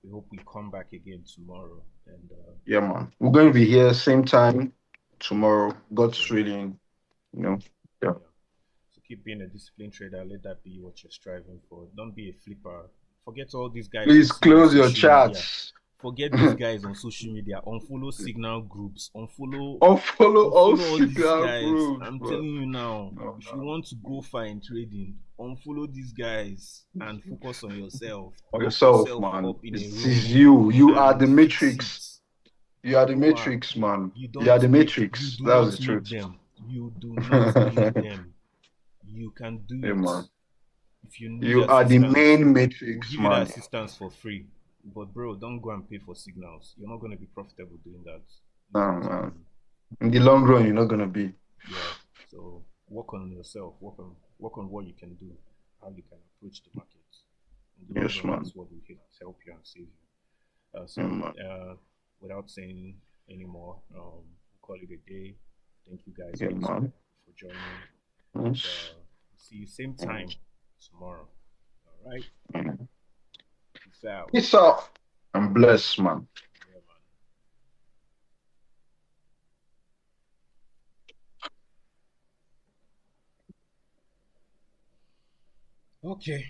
we hope we come back again tomorrow. And Yeah, man. We're going to be here same time tomorrow. God's yeah, willing, you know. Yeah. yeah. So keep being a disciplined trader. Let that be what you're striving for. Don't be a flipper. Forget all these guys you Please see on close your social media. chats. Forget these guys on social media. Unfollow signal groups. Unfollow all Unfollow all these Signal guys. groups, I'm bro. telling you now. No, If you no. want to go far in trading, unfollow these guys and focus on yourself. On Lock yourself, yourself man. up in a This is room you. You are and the fix it. matrix. You are the Noah, matrix, man. you You are don't the make. You matrix. do That's not the make truth. them. You do not make them. You can do Yeah, it. man. If you need You are the assistance, main we'll matrix, give you the man. assistance for free. But bro, don't go and pay for signals. You're not going to be profitable doing that. Nah, Leave it to man. me. In the long run, you're not gonna be. Yeah. So work on yourself. Work on what you can do. How you can approach the market. In the long Yes, run, man. that's what will help you and save you. Yeah, man. Without saying any more, we'll call it a day. Thank you guys Yeah, once man. more for joining. Yes. See you same time tomorrow. All right. Mm. Peace out. Peace out. I'm blessed, man. Yeah, man. Okay.